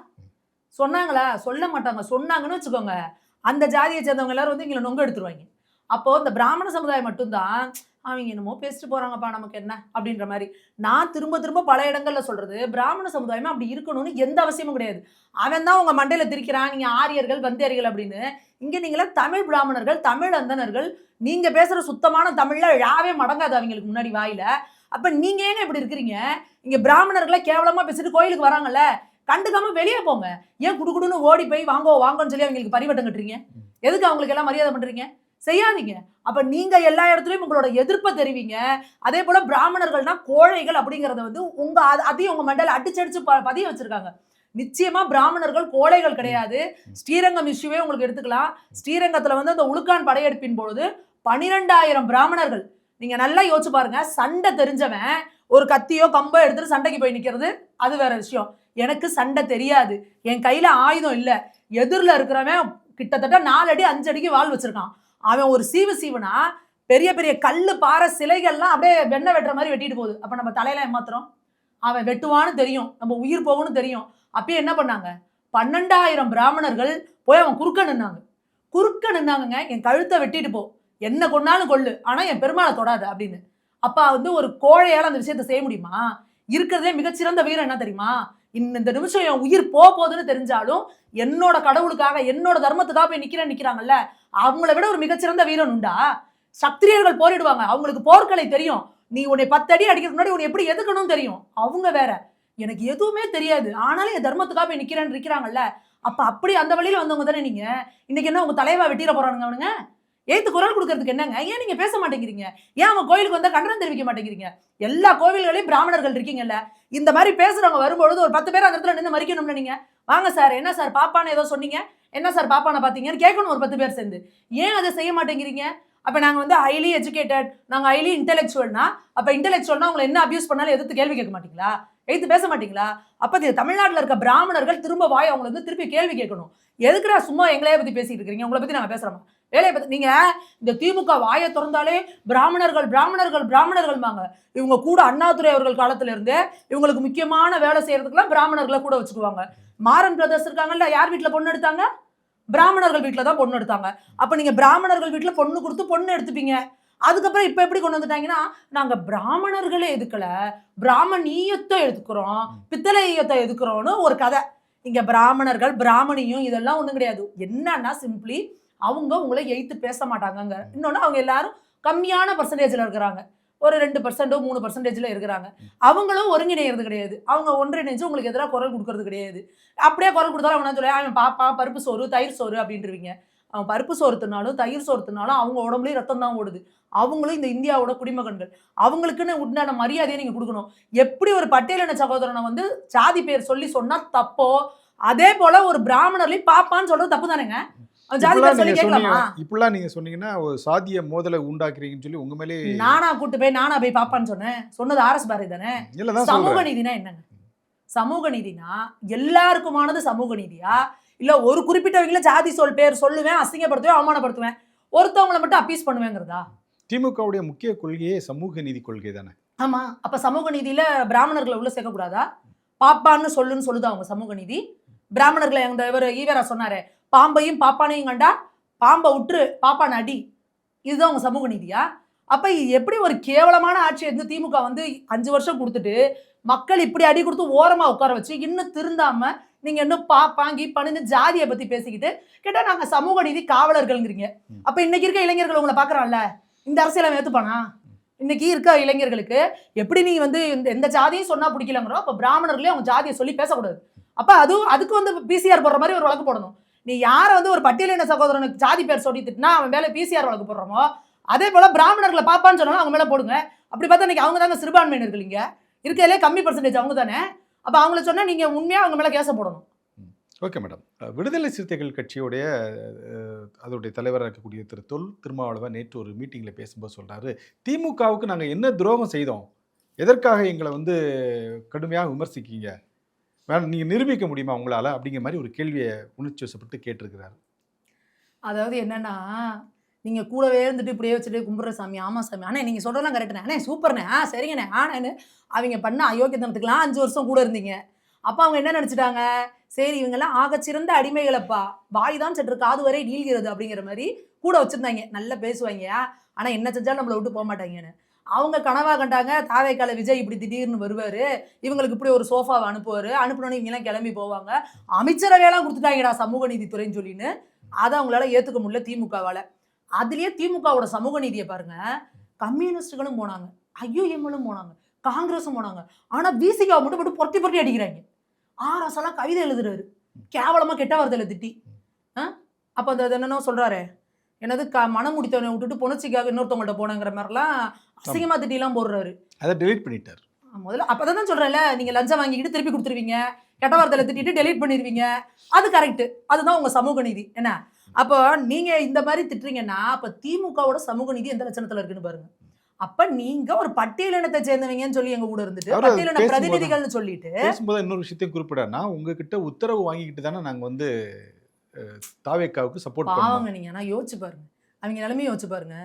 சொல்ல மாட்டாங்க. சொன்னாங்கன்னு வச்சுக்கோங்க, அந்த ஜாதியை சேர்ந்தவங்க எல்லாரும் வந்து இங்களை நொங்க எடுத்துருவாங்க. அப்போ இந்த பிராமண சமுதாயம் மட்டும்தான் அவங்க என்னமோ பேசிட்டு போறாங்கப்பா நமக்கு என்ன அப்படின்ற மாதிரி. நான் திரும்ப பல இடங்கள்ல சொல்றது பிராமண சமுதாயமா அப்படி இருக்கணும்னு எந்த அவசியமும் கிடையாது. அவன் தான் உங்க மண்டையில திரிக்கிறான் நீங்க ஆரியர்கள் வந்தேரிகள் அப்படின்னு. இங்க நீங்கள தமிழ் பிராமணர்கள், தமிழ் அந்தணர்கள், நீங்க பேசுற சுத்தமான தமிழ்ல யாவே மடங்காது அவங்களுக்கு முன்னாடி வாயில. அப்ப நீங்க ஏங்க இப்படி இருக்கிறீங்க? இங்க பிராமணர்களை கேவலமா பேசிட்டு கோயிலுக்கு வராங்கல்ல, கண்டுக்காம வெளியே போங்க. ஏன் குடுகுடுன்னு ஓடி போய் வாங்கன்னு சொல்லி அவங்களுக்கு பரிவட்டம் கட்டுறீங்க? எதுக்கு அவங்களுக்கு எல்லாம் மரியாதை பண்றீங்க? செய்யாதீங்க. அப்ப நீங்க எல்லா இடத்துலயும் உங்களோட எதிர்ப்பை தெரிவிங்க. அதே போல பிராமணர்கள்னா கோழைகள் அப்படிங்கறத வந்து அதையும் உங்க மண்டையில அடிச்சு பதிய வச்சிருக்காங்க. நிச்சயமா பிராமணர்கள் கோழைகள் கிடையாது. ஸ்ரீரங்கம் இஷ்யூவே உங்களுக்கு எடுத்துக்கலாம். ஸ்ரீரங்கத்துல வந்து அந்த உளுக்கான் படையெடுப்பின் பொழுது 12,000 பிராமணர்கள், நீங்க நல்லா யோசிச்சு பாருங்க. சண்டை தெரிஞ்சவன் ஒரு கத்தியோ கம்போ எடுத்துட்டு சண்டைக்கு போய் நிக்கிறது அது வேற விஷயம். எனக்கு சண்டை தெரியாது, என் கையில ஆயுதம் இல்ல, எதிரில் இருக்கிறவன் கிட்டத்தட்ட 4 அடி 5 அடிக்கு வாள் வச்சிருக்கான். அவன் ஒரு சீவுனா பெரிய பெரிய கல்லு பாறை சிலைகள்லாம் அப்படியே வெண்ணெய் வெட்டுற மாதிரி வெட்டிட்டு போகுது. அப்ப நம்ம தலையில ஏமாத்துறோம்? அவன் வெட்டுவான்னு தெரியும், நம்ம உயிர் போகும்னு தெரியும். அப்பயே என்ன பண்ணாங்க? 12,000 பிராமணர்கள் போய் அவன் குறுக்க நின்னாங்க. என் கழுத்தை வெட்டிட்டு போ, என்ன கொன்னாலும் கொள்ளு, ஆனா என் பெருமாளை தொடாது அப்படின்னு. அப்ப வந்து ஒரு கோழையால அந்த விஷயத்தை செய்ய முடியுமா? இருக்கிறதே மிகச்சிறந்த வீரன் என்ன தெரியுமா? இந்த நிமிஷம் என் உயிர் போகுதுன்னு தெரிஞ்சாலும் என்னோட கடவுளுக்காக என்னோட தர்மத்துக்காக போய் நிக்கிறாங்கல்ல, அவங்கள விட ஒரு மிகச்சிறந்த வீரன் உண்டா? சத்திரியர்கள் போரிடுவாங்க, அவங்களுக்கு போர்க்கலை தெரியும். நீ உன்னை 10 அடி அடிக்கிறதுக்கு முன்னாடி உன்னை எப்படி எதுக்கணும் தெரியும். அவங்க வேற, எனக்கு எதுவுமே தெரியாது ஆனாலும் என் தர்மத்துக்காக போய் நிக்கிறாங்கல்ல. அப்ப அப்படி அந்த வழியில வந்தவங்க தானே நீங்க. இன்னைக்கு என்ன உங்க தலைவா வெட்டிட போறானுங்க அவனுங்க? ஏத்து குரல் கொடுக்கறதுக்கு என்னங்க? ஏன் நீங்க பேச மாட்டேங்கிறீங்க? ஏன் அவங்க கோயிலுக்கு வந்தா கண்டனம் தெரிவிக்க மாட்டேங்கிறீங்க? எல்லா கோவில்களையும் பிராமணர்கள் இருக்கீங்கல்ல, இந்த மாதிரி பேசுறவங்க வரும்பொழுது ஒரு 10 பேர் அந்த இடத்துல நின்று மறிக்கணும்ல. நீங்க வாங்க சார், என்ன சார் பாப்பான்னு ஏதோ சொன்னீங்க, என்ன சார் பாப்பான பாத்தீங்கன்னு கேட்கணும் ஒரு 10 பேர் சேர்ந்து. ஏன் அதை செய்ய மாட்டேங்கிறீங்க? அப்ப நாங்க வந்து ஹைலி எஜுகேட்டட், நாங்க ஹைலி இன்டெலெக்சுவல்னா, அப்ப இன்டெலெக்சுவல்னா உங்களை என்ன அபியூஸ் பண்ணாலும் எதிர்த்து கேள்வி கேட்க மாட்டீங்களா? எதிர்த்து பேச மாட்டீங்களா? அப்ப தமிழ்நாட்டில் இருக்க பிராமணர்கள் திரும்ப வாய் அவங்களை வந்து திருப்பி கேள்வி கேட்கணும். எதுக்குடா சும்மா எங்களைய பத்தி பேசிட்டு இருக்கீங்க? உங்களை பத்தி நாங்க பேசுறோமா? வேலையை பத்தி நீங்க இந்த திமுக வாயை திறந்தாலே பிராமணர்கள்மாங்க. இவங்க கூட அண்ணாதுரை அவர்கள் காலத்துல இருந்தே இவங்களுக்கு முக்கியமான வேலை செய்யறதுக்குலாம் பிராமணர்களை கூட வச்சுக்குவாங்க. மாறன் பிரதர்ஸ் இருக்காங்கல்ல, யார் வீட்டுல பொண்ணு எடுத்தாங்க? பிராமணர்கள் வீட்டுல தான் பொண்ணு எடுத்தாங்க. அப்ப நீங்க பிராமணர்கள் வீட்டுல பொண்ணு கொடுத்து பொண்ணு எடுத்துப்பீங்க. அதுக்கப்புறம் இப்ப எப்படி கொண்டு வந்துட்டாங்கன்னா, நாங்க பிராமணர்களே எதுக்கல, பிராமணியத்தை எதுக்குறோம், பித்தளையத்தை எதுக்குறோம்னு ஒரு கதை. இங்க பிராமணர்கள் பிராமணியும் இதெல்லாம் ஒண்ணும் கிடையாது. என்னன்னா சிம்பிளி அவங்க உங்களை எய்த்து பேச மாட்டாங்க. இன்னொன்னு அவங்க எல்லாரும் கம்மியான பர்சன்டேஜ்ல இருக்கிறாங்க. ஒரு 2% 3% இருக்கிறாங்க. அவங்களும் ஒருங்கிணைகிறது கிடையாது. அவங்க ஒன்றிணைஞ்சு உங்களுக்கு எதிராக குரல் கொடுக்கறது கிடையாது. அப்படியே குரல் கொடுத்தாலும் அவங்க சொல்லி அவன் பாப்பா பருப்பு சோறு தயிர் சோறு அப்படின்றவீங்க. அவன் பருப்பு சோறு தின்னாலும் தயிர் சோறு தின்னாலும் அவங்க உடம்புலயும் ரத்தம் தான் ஓடுது. அவங்களும் இந்த இந்தியாவோட குடிமகன்கள். அவங்களுக்குன்னு உண்டான மரியாதையை நீங்க கொடுக்கணும். எப்படி ஒரு பட்டியலின சகோதரனை வந்து சாதி பேர் சொல்லி சொன்னா தப்போ, அதே போல ஒரு பிராமணர்லையும் பாப்பான்னு சொல்றது தப்பு தானேங்க. இப்படிலாம் நீங்க சொன்னீங்கன்னா ஒரு சாதிய மோதலை உண்டாக்குறீங்கன்னு சொல்லி உங்க மேலே நானா போய் பாப்பான்னு சொன்னது ஆர்.எஸ். பாரதி தானே. சமூக நீதினா என்னங்க? சமூக நீதினா எல்லாருக்குமானது சமூக நீதியா? இல்ல ஒரு குறிப்பிட்டவங்கள ஜாதி பேர் சொல்லுவேன், அசிங்கப்படுத்துவேன், அவமானப்படுத்துவேன், ஒருத்தவங்களை மட்டும் அப்பீஸ் பண்ணுவேங்கிறதா? திமுகவுடைய முக்கிய கொள்கையே சமூக நீதி கொள்கை தானே. ஆமா, அப்ப சமூக நீதியில பிராமணர்களை உள்ள சேர்க்க கூடாதா? பாப்பான்னு சொல்லுதா அவங்க சமூக நீதி? பிராமணர்களை ஈவரா சொன்னாரு, பாம்பையும் பாப்பானையும் கண்டா பாம்பை விட்டுரு, பாப்பான அடி, இதுதான் உங்க சமூக நீதியா? அப்ப இது எப்படி ஒரு கேவலமான ஆட்சியை வந்து திமுக வந்து 5 வருஷம் கொடுத்துட்டு மக்கள் இப்படி அடி கொடுத்து ஓரமா உட்கார வச்சு இன்னும் திருந்தாம நீங்க இன்னும் பாங்கி பணிந்து ஜாதியை பத்தி பேசிக்கிட்டு கேட்டா நாங்க சமூக நீதி காவலர்கள்ங்கிறீங்க. அப்ப இன்னைக்கு இருக்க இளைஞர்கள் உங்களை பாக்குறான்ல, இந்த அரசியலை ஏத்துப்பானா? இன்னைக்கு இருக்க இளைஞர்களுக்கு எப்படி நீ வந்து எந்த ஜாதியும் சொன்னா பிடிக்கலங்கிறோம், அப்ப பிராமணர்களே அவங்க ஜாதியை சொல்லி பேசக்கூடாது. அப்ப அதுக்கு வந்து பிசிஆர் போடுற மாதிரி ஒரு வழக்கு போடணும். நீ யார வந்து ஒரு பட்டியலின சகோதரனுக்கு ஜாதி பேர் சொல்லி திட்டினா அவன் மேல பிசிஆர் வழக்கு போடுறோமோ, அதே போல பிராமணர்களை பாப்பான்னு சொன்னாலும் அவங்க மேல போடுங்க. அப்படி பார்த்தா இன்னைக்கு அவங்க தாங்க சிறுபான்மையினர்கள், இங்க இருக்கிறதுலே கம்மி பர்சன்டேஜ் அவங்க தானே. அப்ப அவங்கள சொன்னா நீங்க உண்மையா அவங்க மேல கேச போடணும். Okay madam. விடுதலை சிறுத்தைகள் கட்சியுடைய அதோடைய தலைவராக இருக்கக்கூடிய திரு தொல் திருமாவளவன் நேற்று ஒரு மீட்டிங்கில் பேசும்போது சொல்கிறாரு, திமுகவுக்கு நாங்கள் என்ன துரோகம் செய்தோம், எதற்காக எங்களை வந்து கடுமையாக விமர்சிக்கீங்க, வேணும் நீங்கள் நிரூபிக்க முடியுமா உங்களால் அப்படிங்கிற மாதிரி ஒரு கேள்வியை உணர்ச்சி வசப்பட்டு கேட்டிருக்கிறாரு. அதாவது என்னன்னா, நீங்க கூடவே இருந்துட்டு இப்படியே வச்சுட்டு கும்பிட்ற சாமி, ஆமா சாமி, அண்ணே நீங்க சொல்றதெல்லாம் கரெக்ட்ண்ணே, அண்ணே சூப்பர்ண்ணே, சரிங்கண்ணே, ஆனேன்னு அவங்க பண்ண அயோக்கியத்தனத்துக்குலாம் 5 வருஷம் கூட இருந்தீங்க. அப்ப அவங்க என்ன நினைச்சிட்டாங்க, சரி இவங்கெல்லாம் ஆகச்சிறந்த அடிமைகளப்பா, வாய் தான் சற்று காது வரை நீள்கிறது அப்படிங்கிற மாதிரி கூட வச்சிருந்தாங்க. நல்லா பேசுவாங்க, ஆனா என்ன செஞ்சாலும் நம்மளை விட்டு போக மாட்டாங்கன்னு. அவங்க கனவா கண்டாங்க தாவேக்கால விஜய் இப்படி திடீர்னு வருவாரு, இவங்களுக்கு இப்படி ஒரு சோஃபாவை அனுப்புவாரு, அனுப்புனோன்னு இவங்கெல்லாம் கிளம்பி போவாங்க, அமைச்சரவையெல்லாம் கொடுத்துட்டாங்கடா சமூக நீதித்துறைன்னு சொல்லின்னு. அதை அவங்களால ஏத்துக்க முடியல திமுகவால. அதுலயே திமுகவோட சமூக நீதியை பாருங்க, கம்யூனிஸ்டுகளும் போனாங்க, ஐயுஎம்எலும் போனாங்க, காங்கிரஸும் போனாங்க, ஆனா பிசிகாவை மட்டும் போட்டு புரட்டி புரட்டி அடிக்கிறாங்க. ஆர்எஸ்லாம் கவிதை எழுதுறாரு கேவலமா கெட்ட வார்த்தையில திட்டி. அப்ப அந்த என்னன்னா சொல்றாரு, என்னது மனம் முடித்தவனை விட்டுட்டு பொணர்ச்சிக்காக இன்னொருத்தவங்கள்ட்ட போனங்கிற மாதிரிலாம் அசிங்கமா திட்டிலாம் போடுறாரு. அதை டெலீட் பண்ணிட்டார் முதல்ல. அப்பதான் சொல்றேன்ல, நீங்க லஞ்சம் வாங்கிட்டு திருப்பி கொடுத்துருவீங்க, கெட்ட வார்த்தையில திட்டிட்டு டெலீட் பண்ணிருவீங்க, அது கரெக்ட், அதுதான் உங்க சமூக நீதி என்ன. அப்போ நீங்க இந்த மாதிரி திட்டுறீங்கன்னா அப்ப திமுகவோட சமூக நீதி எந்த லட்சணத்துல இருக்குன்னு பாருங்க. அப்ப நீங்க ஒரு பட்டியலினத்தை சேர்ந்தவங்கன்னு சொல்லி எங்க கூட இருந்துட்டு பட்டியலின பிரதிநிதிகள்னு சொல்லிட்டு பேசும்போது இன்னொரு விஷயத்தையும் குறிப்பிடனா, உங்ககிட்ட உத்தரவு வாங்கிக்கிட்டு தானே நாங்க வந்து தாவேக்காவுக்கு சப்போர்ட் பாவங்க. நீங்க ஆனா யோசிச்சு பாருங்க, அவங்க நிலைமையை யோசிச்சு பாருங்க.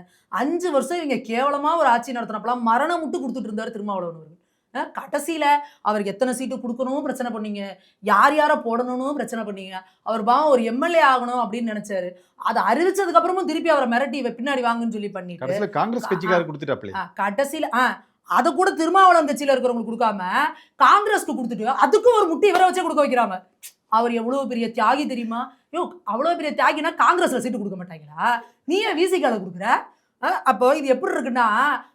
5 வருஷம் இவங்க கேவலமா ஒரு ஆட்சி நடத்தினப்பலாம் மரணம் முட்டு கொடுத்துட்டு இருந்தாரு திருமாவளவன் அவர்கள். கடைசியில அவருக்கு எத்தனை சீட்டு கொடுக்கணும் பிரச்சனை பண்ணீங்க, யார் யாரை போடணும்னு பிரச்சனை பண்ணீங்க. அவர் பாவம் ஒரு எம்எல்ஏ ஆகணும் அப்படின்னு நினைச்சாரு, அதை அறிவிச்சதுக்கு அப்புறமும் திருப்பி அவரை மிரட்டி பின்னாடி வாங்குன்னு சொல்லி பண்ணிட்டு காங்கிரஸ் கட்சிக்காரர் கொடுத்துட்டாப்ல. கடைசியில அதை கூட திருமாவளவன் கட்சியில இருக்கிறவங்களுக்கு கொடுக்காம காங்கிரஸ்க்கு கொடுத்துட்டு அதுக்கும் ஒரு முட்டி இவரை வச்சே கொடுக்க வைக்கிறாங்க. அவர் எவ்வளவு பெரிய தியாகி தெரியுமா? அவ்வளவு பெரிய தியாகினா காங்கிரஸ்ல சீட்டு கொடுக்க மாட்டாங்களா? நீ ஏன் விசிகால கொடுக்குற? அப்போ இது எப்படி இருக்குன்னா,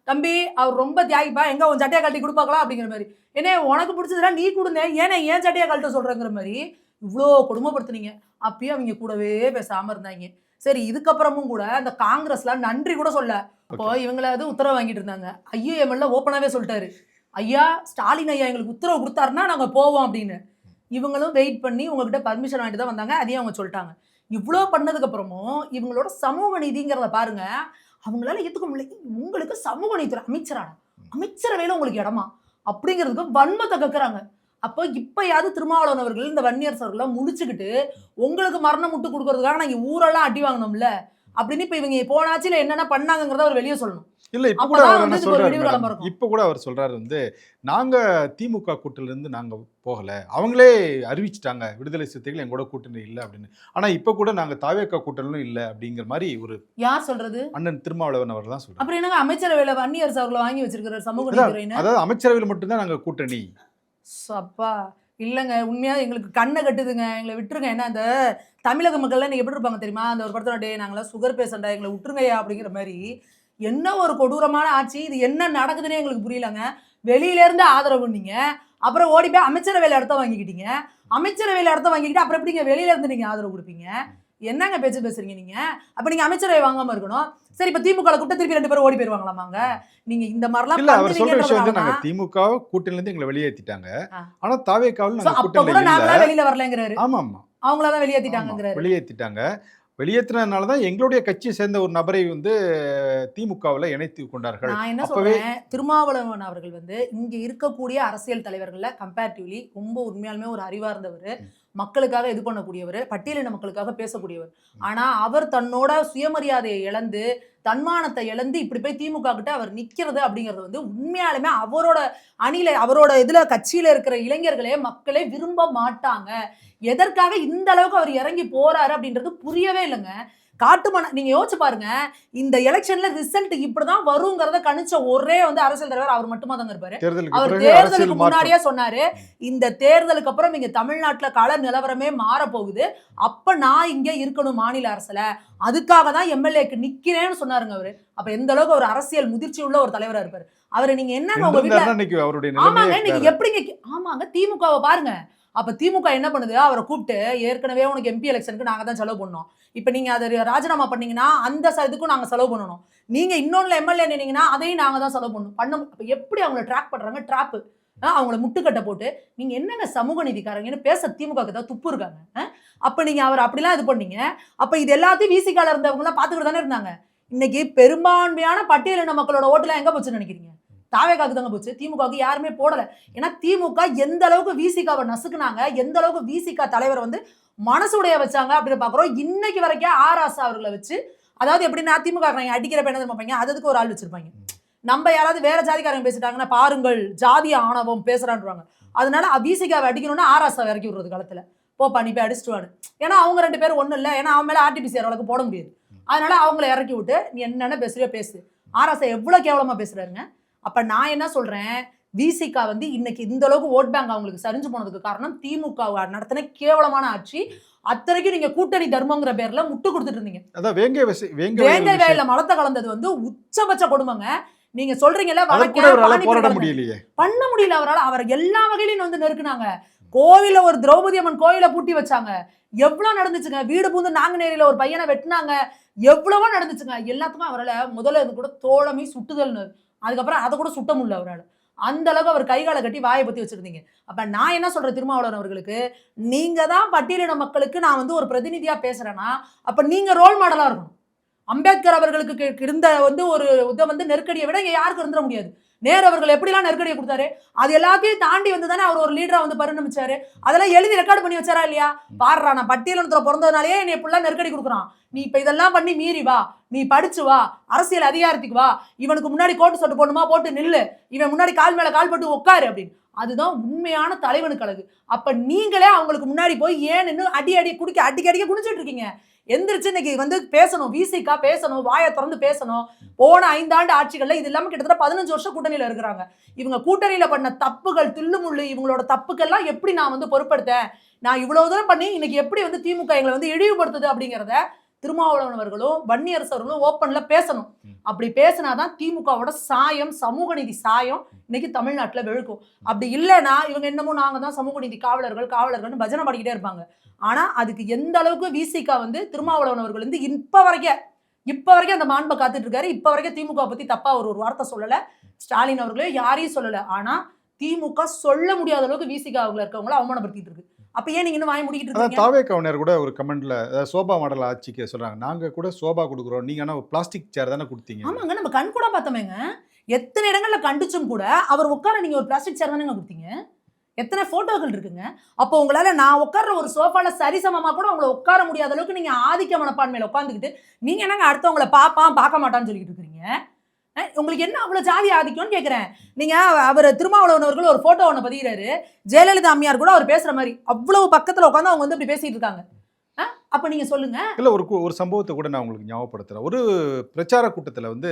தம்பி அவர் ரொம்ப தியாகிப்பா, எங்க உன் சட்டையை கழட்டி கொடுப்பாங்களா அப்படிங்கிற மாதிரி. ஏன்னா உனக்கு பிடிச்சதுனா நீ கொடுங்க, ஏன்னா ஏன் சட்டையை கழட்ட சொல்றங்கிற மாதிரி இவ்வளோ கொடுமைப்படுத்துனீங்க. அப்பயும் அவங்க கூடவே பேசாம இருந்தாங்க. சரி, இதுக்கப்புறமும் கூட அந்த காங்கிரஸ்ல நன்றி கூட சொல்ல. இப்போ இவங்களாவது உத்தரவு வாங்கிட்டு இருந்தாங்க, ஐயுஎம்எல்ல ஓப்பனாவே சொல்லிட்டாரு, ஐயா ஸ்டாலின் ஐயா எங்களுக்கு உத்தரவு கொடுத்தாருன்னா நாங்க போவோம் அப்படின்னு. இவங்களும் வெயிட் பண்ணி உங்ககிட்ட பர்மிஷன் வாங்கிட்டு தான் வந்தாங்க, அதையும் அவங்க சொல்லிட்டாங்க. இவ்வளோ பண்ணதுக்கு அப்புறமும் இவங்களோட சமூக நீதிங்கிறத பாருங்க, அவங்களால ஏத்துக்க முடியல. உங்களுக்கு சமூக நீதித்துறை அமைச்சரான அமைச்சரவையில உங்களுக்கு இடமா அப்படிங்கிறதுக்கு வன்மத்தை கக்குறாங்க. அப்போ இப்பயாவது திருமாவளவன் அவர்கள் இந்த வன்னியரசு அவர்கள முடிச்சுக்கிட்டு உங்களுக்கு மரணம் முட்டு கொடுக்கறதுக்காக நாங்க ஊரெல்லாம் அடி வாங்கணும்ல அப்படின்னு இப்ப இவங்க போன ஆட்சியில என்னென்ன பண்ணாங்கிறத அவர் வெளியே சொல்லணும். இல்ல இப்ப கூட அவர் என்ன சொல்றாரு, இப்ப கூட அவர் சொல்றாரு வந்து, நாங்க திமுக கூட்டணில இருந்து நாங்க போகல, அவங்களே அறிவிச்சிட்டாங்க விடுதலை சிறுத்தைகள் எங்களோட கூட்டணி இல்ல அப்படின்னு. ஆனா இப்ப கூட நாங்க தாவேக்கா கூட்டணிலும் இல்ல அப்படிங்கிற மாதிரி ஒரு யார் சொல்றது? அண்ணன் திருமாவளவன் அவர் தான் சொல்றாரு. அப்புறம் என்னங்க அமைச்சரவையில வன்னியரசு அவர்களை வாங்கி வச்சிருக்கிறார் சமூக நீதித்துறையினர்? அதாவது அமைச்சரவையில மட்டும்தான் நாங்க கூட்டணி. அப்பா இல்லைங்க, உண்மையா எங்களுக்கு கண்ணை கட்டுதுங்க, எங்களை விட்டுருங்க. ஏன்னா அந்த தமிழக மக்கள்லாம் நீங்க எப்படி இருப்பாங்க தெரியுமா, அந்த ஒரு படத்தோட டே நாங்களாம் சுகர் பேஷண்டா எங்களை விட்டுருங்கயா அப்படிங்கிற மாதிரி. என்ன ஒரு கொடூரமான ஆட்சி இது, என்ன நடக்குதுன்னே எங்களுக்கு புரியலங்க. வெளியில இருந்து ஆதரவு நீங்க, அப்புறம் ஓடி போய் அமைச்சரவையில இடத்த வாங்கிக்கிட்டீங்க, அமைச்சரவையில இடத்த வாங்கிக்கிட்டு அப்புறம் எப்படிங்க வெளியில இருந்து நீங்க ஆதரவு கொடுப்பீங்க? என்னங்க பேச்சு பேசுறீங்க நீங்க? அப்ப நீங்க அமைச்சரவை வாங்காம இருக்கணும். சரி, இப்ப திமுக கூட்ட திருப்பி 2 பேரும் ஓடி போயிருவாங்களாமாங்க? நீங்க இந்த மாதிரிலாம் இல்ல, அவர் சொல்ற விஷயம் வந்து நாங்க திமுக கூட்டணில இருந்து எங்களை வெளியேத்திட்டாங்க, ஆனா தாவேக்காவுல நாங்க கூட்டணில இல்ல, வெளியில வரலங்கறாரு. ஆமா ஆமா, அவங்கள தான் வெளியேத்திட்டாங்கங்கறாரு. வெளியேத்திட்டாங்க. வெளியேற்றினதுனால தான் எங்களுடைய கட்சியை சேர்ந்த ஒரு நபரை வந்து திமுகவில் இணைத்து கொண்டார்கள். நான் என்ன சொல்றேன், திருமாவளவன் அவர்கள் வந்து இங்க இருக்கக்கூடிய அரசியல் தலைவர்கள்ல கம்பேரிட்டிவ்லி ரொம்ப உண்மையாலுமே ஒரு அறிவார்ந்தவர், மக்களுக்காக இது பண்ணக்கூடியவர், பட்டியலின மக்களுக்காக பேசக்கூடியவர். ஆனா அவர் தன்னோட சுயமரியாதையை இழந்து தன்மானத்தை இழந்து இப்படி போய் திமுக கிட்ட அவர் நிக்கிறது அப்படிங்கிறது வந்து உண்மையாலுமே அவரோட அணியில அவரோட இதுல கட்சியில இருக்கிற இளைஞர்களே மக்களே விரும்ப மாட்டாங்க. எதற்காக இந்த அளவுக்கு அவர் இறங்கி போறாரு அப்படின்றது புரியவே இல்லைங்க. காட்டுமன நீங்க யோசிச்சு பாருங்க, இந்த எலெக்ஷன்ல ரிசல்ட் இப்படிதான் வருங்கிறத கணிச்ச ஒரே வந்து அரசியல் தலைவர் அவர் மட்டுமா தாங்க இருப்பாரு. தேர்தலுக்கு அவர் பிறகு தேர்தலுக்கு அரசியல் மாற்றம். முன்னாடியே சொன்னாரு, இந்த தேர்தலுக்கு அப்புறம் இங்க தமிழ்நாட்டுல கள நிலவரமே மாற போகுது. அப்ப நான் இங்க இருக்கணும் மாநில அரசுல. அதுக்காக தான் எம்எல்ஏக்கு நிக்கிறேன்னு சொன்னாருங்க அவரு. அப்ப எந்த அளவுக்கு ஒரு அரசியல் முதிர்ச்சி உள்ள ஒரு தலைவரா இருப்பாரு. அவரை நீங்க என்னங்க உங்க வீட்ல இருந்திருந்தாருன்னா இன்னைக்கு அவருடைய நிலைமையே ஆமாங்க வேற. நீங்க எப்படிங்க ஆமாங்க திமுகவை பாருங்க. அப்ப திமுக என்ன பண்ணுது, அவரை கூப்பிட்டு ஏற்கனவே உனக்கு எம்பி எலெக்ஷனுக்கு நாங்க தான் செலவு பண்ணோம். இப்ப நீங்க அதை ராஜினாமா பண்ணீங்கன்னா அந்த இதுக்கும் நாங்க செலவு பண்ணணும். நீங்க இன்னொன்னுல எம்எல்ஏ நின்னீங்கன்னா அதையும் நாங்க தான் செலவு பண்ணணும். அப்ப எப்படி அவங்கள ட்ராக் பண்றாங்க? ட்ராப். அவங்கள முட்டுக்கட்டை போட்டு நீங்க என்னங்க சமூக நீதிக்காரங்கன்னு பேச திமுக ஏதாவது துப்பு இருக்காங்க? அப்ப நீங்க அவர் அப்படிலாம் இது பண்ணீங்க. அப்ப இது எல்லாத்தையும் விசிகால இருந்தவங்க எல்லாம் பாத்துக்கிட்டு தானே இருந்தாங்க. இன்னைக்கு பெரும்பான்மையான பட்டியலின மக்களோட ஓட்டுலாம் எங்க போச்சுன்னு நினைக்கிறீங்க? தாவேகாக்கு தாங்க போச்சு. திமுகவுக்கு யாருமே போடல. ஏன்னா திமுக எந்த அளவுக்கு விசிகாவை நசுக்குனாங்க, எந்த அளவுக்கு விசிகா தலைவர் வந்து மனசுடைய வச்சாங்க அப்படின்னு பாக்குறோம். இன்னைக்கு வரைக்கும் ஆராசா அவர்களை வச்சு, அதாவது எப்படின்னா திமுக அடிக்கிற பெண்ணை பார்ப்பாங்க, அதுக்கு ஒரு ஆள் வச்சிருப்பாங்க. நம்ம யாராவது வேற ஜாதிக்காரங்க பேசிட்டாங்கன்னா பாருங்கள் ஜாதிய ஆணவம் பேசுறான்றாங்க. அதனால விசிகாவை அடிக்கணும்னா ஆராசாவை இறக்கி விடுறது காலத்துல. போப்பா நீ போய் அடிச்சுட்டு. ஏன்னா அவங்க 2 பேரும் ஒண்ணு இல்ல. ஏன்னா அவன் மேல ஆர்டிபிசிஆர் வழக்கு போட முடியாது. அதனால அவங்கள இறக்கி விட்டு நீ என்னென்ன பேசுறியோ பேசு. ஆராசா எவ்வளவு கேவலமா பேசுறாருங்க. அப்ப நான் என்ன சொல்றேன், விசிகா வந்து இன்னைக்கு இந்த அளவுக்கு ஓட் பேங்க் அவங்களுக்கு சரிஞ்சு போனதுக்கு காரணம் திமுக நடத்தின கேவலமான ஆட்சி. அத்தனைக்கும் நீங்க கூட்டணி தர்மங்கிற பேர்ல முட்டு கொடுத்துட்டு இருந்தீங்க. அதான் வேங்கை வேங்கையில மலத்தை கலந்தது வந்து உச்சபட்ச கொடுமைங்க. நீங்க சொல்றீங்கல்ல போராட முடியலையே, பண்ண முடியல அவரால். அவர் எல்லா வகையிலும் வந்து நெருக்குனாங்க. கோவில ஒரு திரௌபதி அம்மன் கோயில பூட்டி வச்சாங்க. எவ்வளவு நடந்துச்சுங்க. வீடு பூந்து நாங்குநேரியில ஒரு பையனை வெட்டினாங்க. எவ்வளவோ நடந்துச்சுங்க. எல்லாத்துக்கும் அவரால் முதல்ல இது கூட தோழமை சுட்டுதல்னு, அதுக்கப்புறம் அதை கூட சுட்ட முடியல அவரால். அந்த அளவுக்கு அவர் கைகாலை கட்டி வாயை பத்தி வச்சிருந்தீங்க. அப்ப நான் என்ன சொல்றேன் திருமாவளவன் அவர்களுக்கு, நீங்க தான் பட்டியலின மக்களுக்கு நான் வந்து ஒரு பிரதிநிதியா பேசுறேன்னா அப்ப நீங்க ரோல் மாடலா இருக்கணும். அம்பேத்கர் அவர்களுக்கு இருந்த வந்து ஒரு இதை வந்து நெருக்கடியை விட இங்க யாருக்கும் இருந்துட முடியாது. நேரு அவர்கள் எப்படிலாம் நெருக்கடியை கொடுத்தாரு, அது எல்லாத்தையும் தாண்டி வந்து தானே அவர் ஒரு லீடரா வந்து பரிணமிச்சாரு. அதெல்லாம் எழுதி ரெக்கார்டு பண்ணி வச்சாரா இல்லையா? பாடுறா நான் பட்டியலினத்துல பிறந்ததுனாலேயே என்னை எப்படிலாம் நெருக்கடி கொடுக்குறான், நீ இப்ப இதெல்லாம் பண்ணி மீறி வா, நீ படிச்சு வா, அரசியல் அதிகாரத்துக்கு வா, இவனுக்கு முன்னாடி கோட்டு சொட்டு போடணுமா போட்டு நில்லு, இவன் முன்னாடி கால் மேல கால் போட்டு உட்காரு அப்படின்னு. அதுதான் உண்மையான தலைவனுக்கு அழகு. அப்ப நீங்களே அவங்களுக்கு முன்னாடி போய் ஏன் அடிக்க குடிச்சிட்டு இருக்கீங்க. எந்திரிச்சு இன்னைக்கு வந்து பேசணும், விசிகா பேசணும், வாயை திறந்து பேசணும். போன 5 ஆண்டு ஆட்சிகள்ல இது இல்லாம கிட்டத்தட்ட 15 வருஷம் கூட்டணியில இருக்கிறாங்க. இவங்க கூட்டணியில பண்ண தப்புகள் தில்லுமுள்ளு, இவங்களோட தப்புக்கெல்லாம் எப்படி நான் வந்து பொறுப்படுத்தேன், நான் இவ்வளவு தூரம் பண்ணி இன்னைக்கு எப்படி வந்து திமுக எங்களை வந்து இழிவுபடுத்துது அப்படிங்கிறத திருமாவளவன் அவர்களும் வன்னியரசு அவர்களும் ஓப்பன்ல பேசணும். அப்படி பேசினாதான் திமுகவோட சாயம், சமூக நீதி சாயம் இன்னைக்கு தமிழ்நாட்டுல வெளுக்கும். அப்படி இல்லைன்னா இவங்க என்னமோ நாங்க தான் சமூக நீதி காவலர்கள்னு பஜனை பாடிக்கிட்டே இருப்பாங்க. ஆனா அதுக்கு எந்த அளவுக்கு விசிகா வந்து திருமாவளவன் அவர்கள் வந்து இப்ப வரைக்கும் அந்த மாண்பை காத்துட்டு இருக்காரு. இப்ப வரைக்கும் திமுக பத்தி தப்பா ஒரு வார்த்தை சொல்லல. ஸ்டாலின் அவர்களே யாரையும் சொல்லல. ஆனா திமுக சொல்ல முடியாத அளவுக்கு விசிகா அவங்கள இருக்கவங்கள அவமானப்படுத்திட்டு இருக்கு. அப்ப ஏன் நீங்க இன்னும் வாய் முடிக்கிட்டு இருக்கீங்க? தாவேகவுனர் கூட ஒரு கமெண்ட்ல சோபா மாடல் ஆட்சிக்கு சொல்றாங்க, நாங்க கூட சோபா கொடுக்குறோம், நீங்க ஆனா பிளாஸ்டிக் சேர் தானே கொடுத்தீங்க. ஆமாங்க, நம்ம கண் கூட பார்த்தோமேங்க. எத்தனை இடங்கள்ல கண்டிச்சும் கூட அவர் உட்கார நீங்க ஒரு பிளாஸ்டிக் சேர் தானே கொடுத்தீங்க. எத்தனை போட்டோக்கள் இருக்குங்க. அப்போ உங்களால நான் உட்கார்ற ஒரு சோஃபால சரிசமமா கூட உங்களை உட்கார முடியாத அளவுக்கு நீங்க ஆதிக்க மனப்பான்மையில உட்காந்துக்கிட்டு நீங்க என்னங்க அடுத்தவங்களை பார்க்க மாட்டான்னு சொல்லிட்டு இருக்கீங்க. உங்களுக்கு என்ன அவ்வளவு ஜாதி ஆதிக்கம்னு கேட்கிறேன். நீங்க அவர் திருமாவளவன் அவர்கள் ஒரு போட்டோ ஒண்ணு பதிகிறாரு, ஜெயலலிதா அம்மையார் கூட அவர் பேசுற மாதிரி அவ்வளவு பக்கத்துல உட்காந்து அவங்க வந்து இப்படி பேசிட்டு இருக்காங்க. அப்ப நீங்க சொல்லுங்க. இல்ல ஒரு சம்பவத்தை கூட நான் உங்களுக்கு ஞாபகப்படுத்துறேன். ஒரு பிரச்சார கூட்டத்தில் வந்து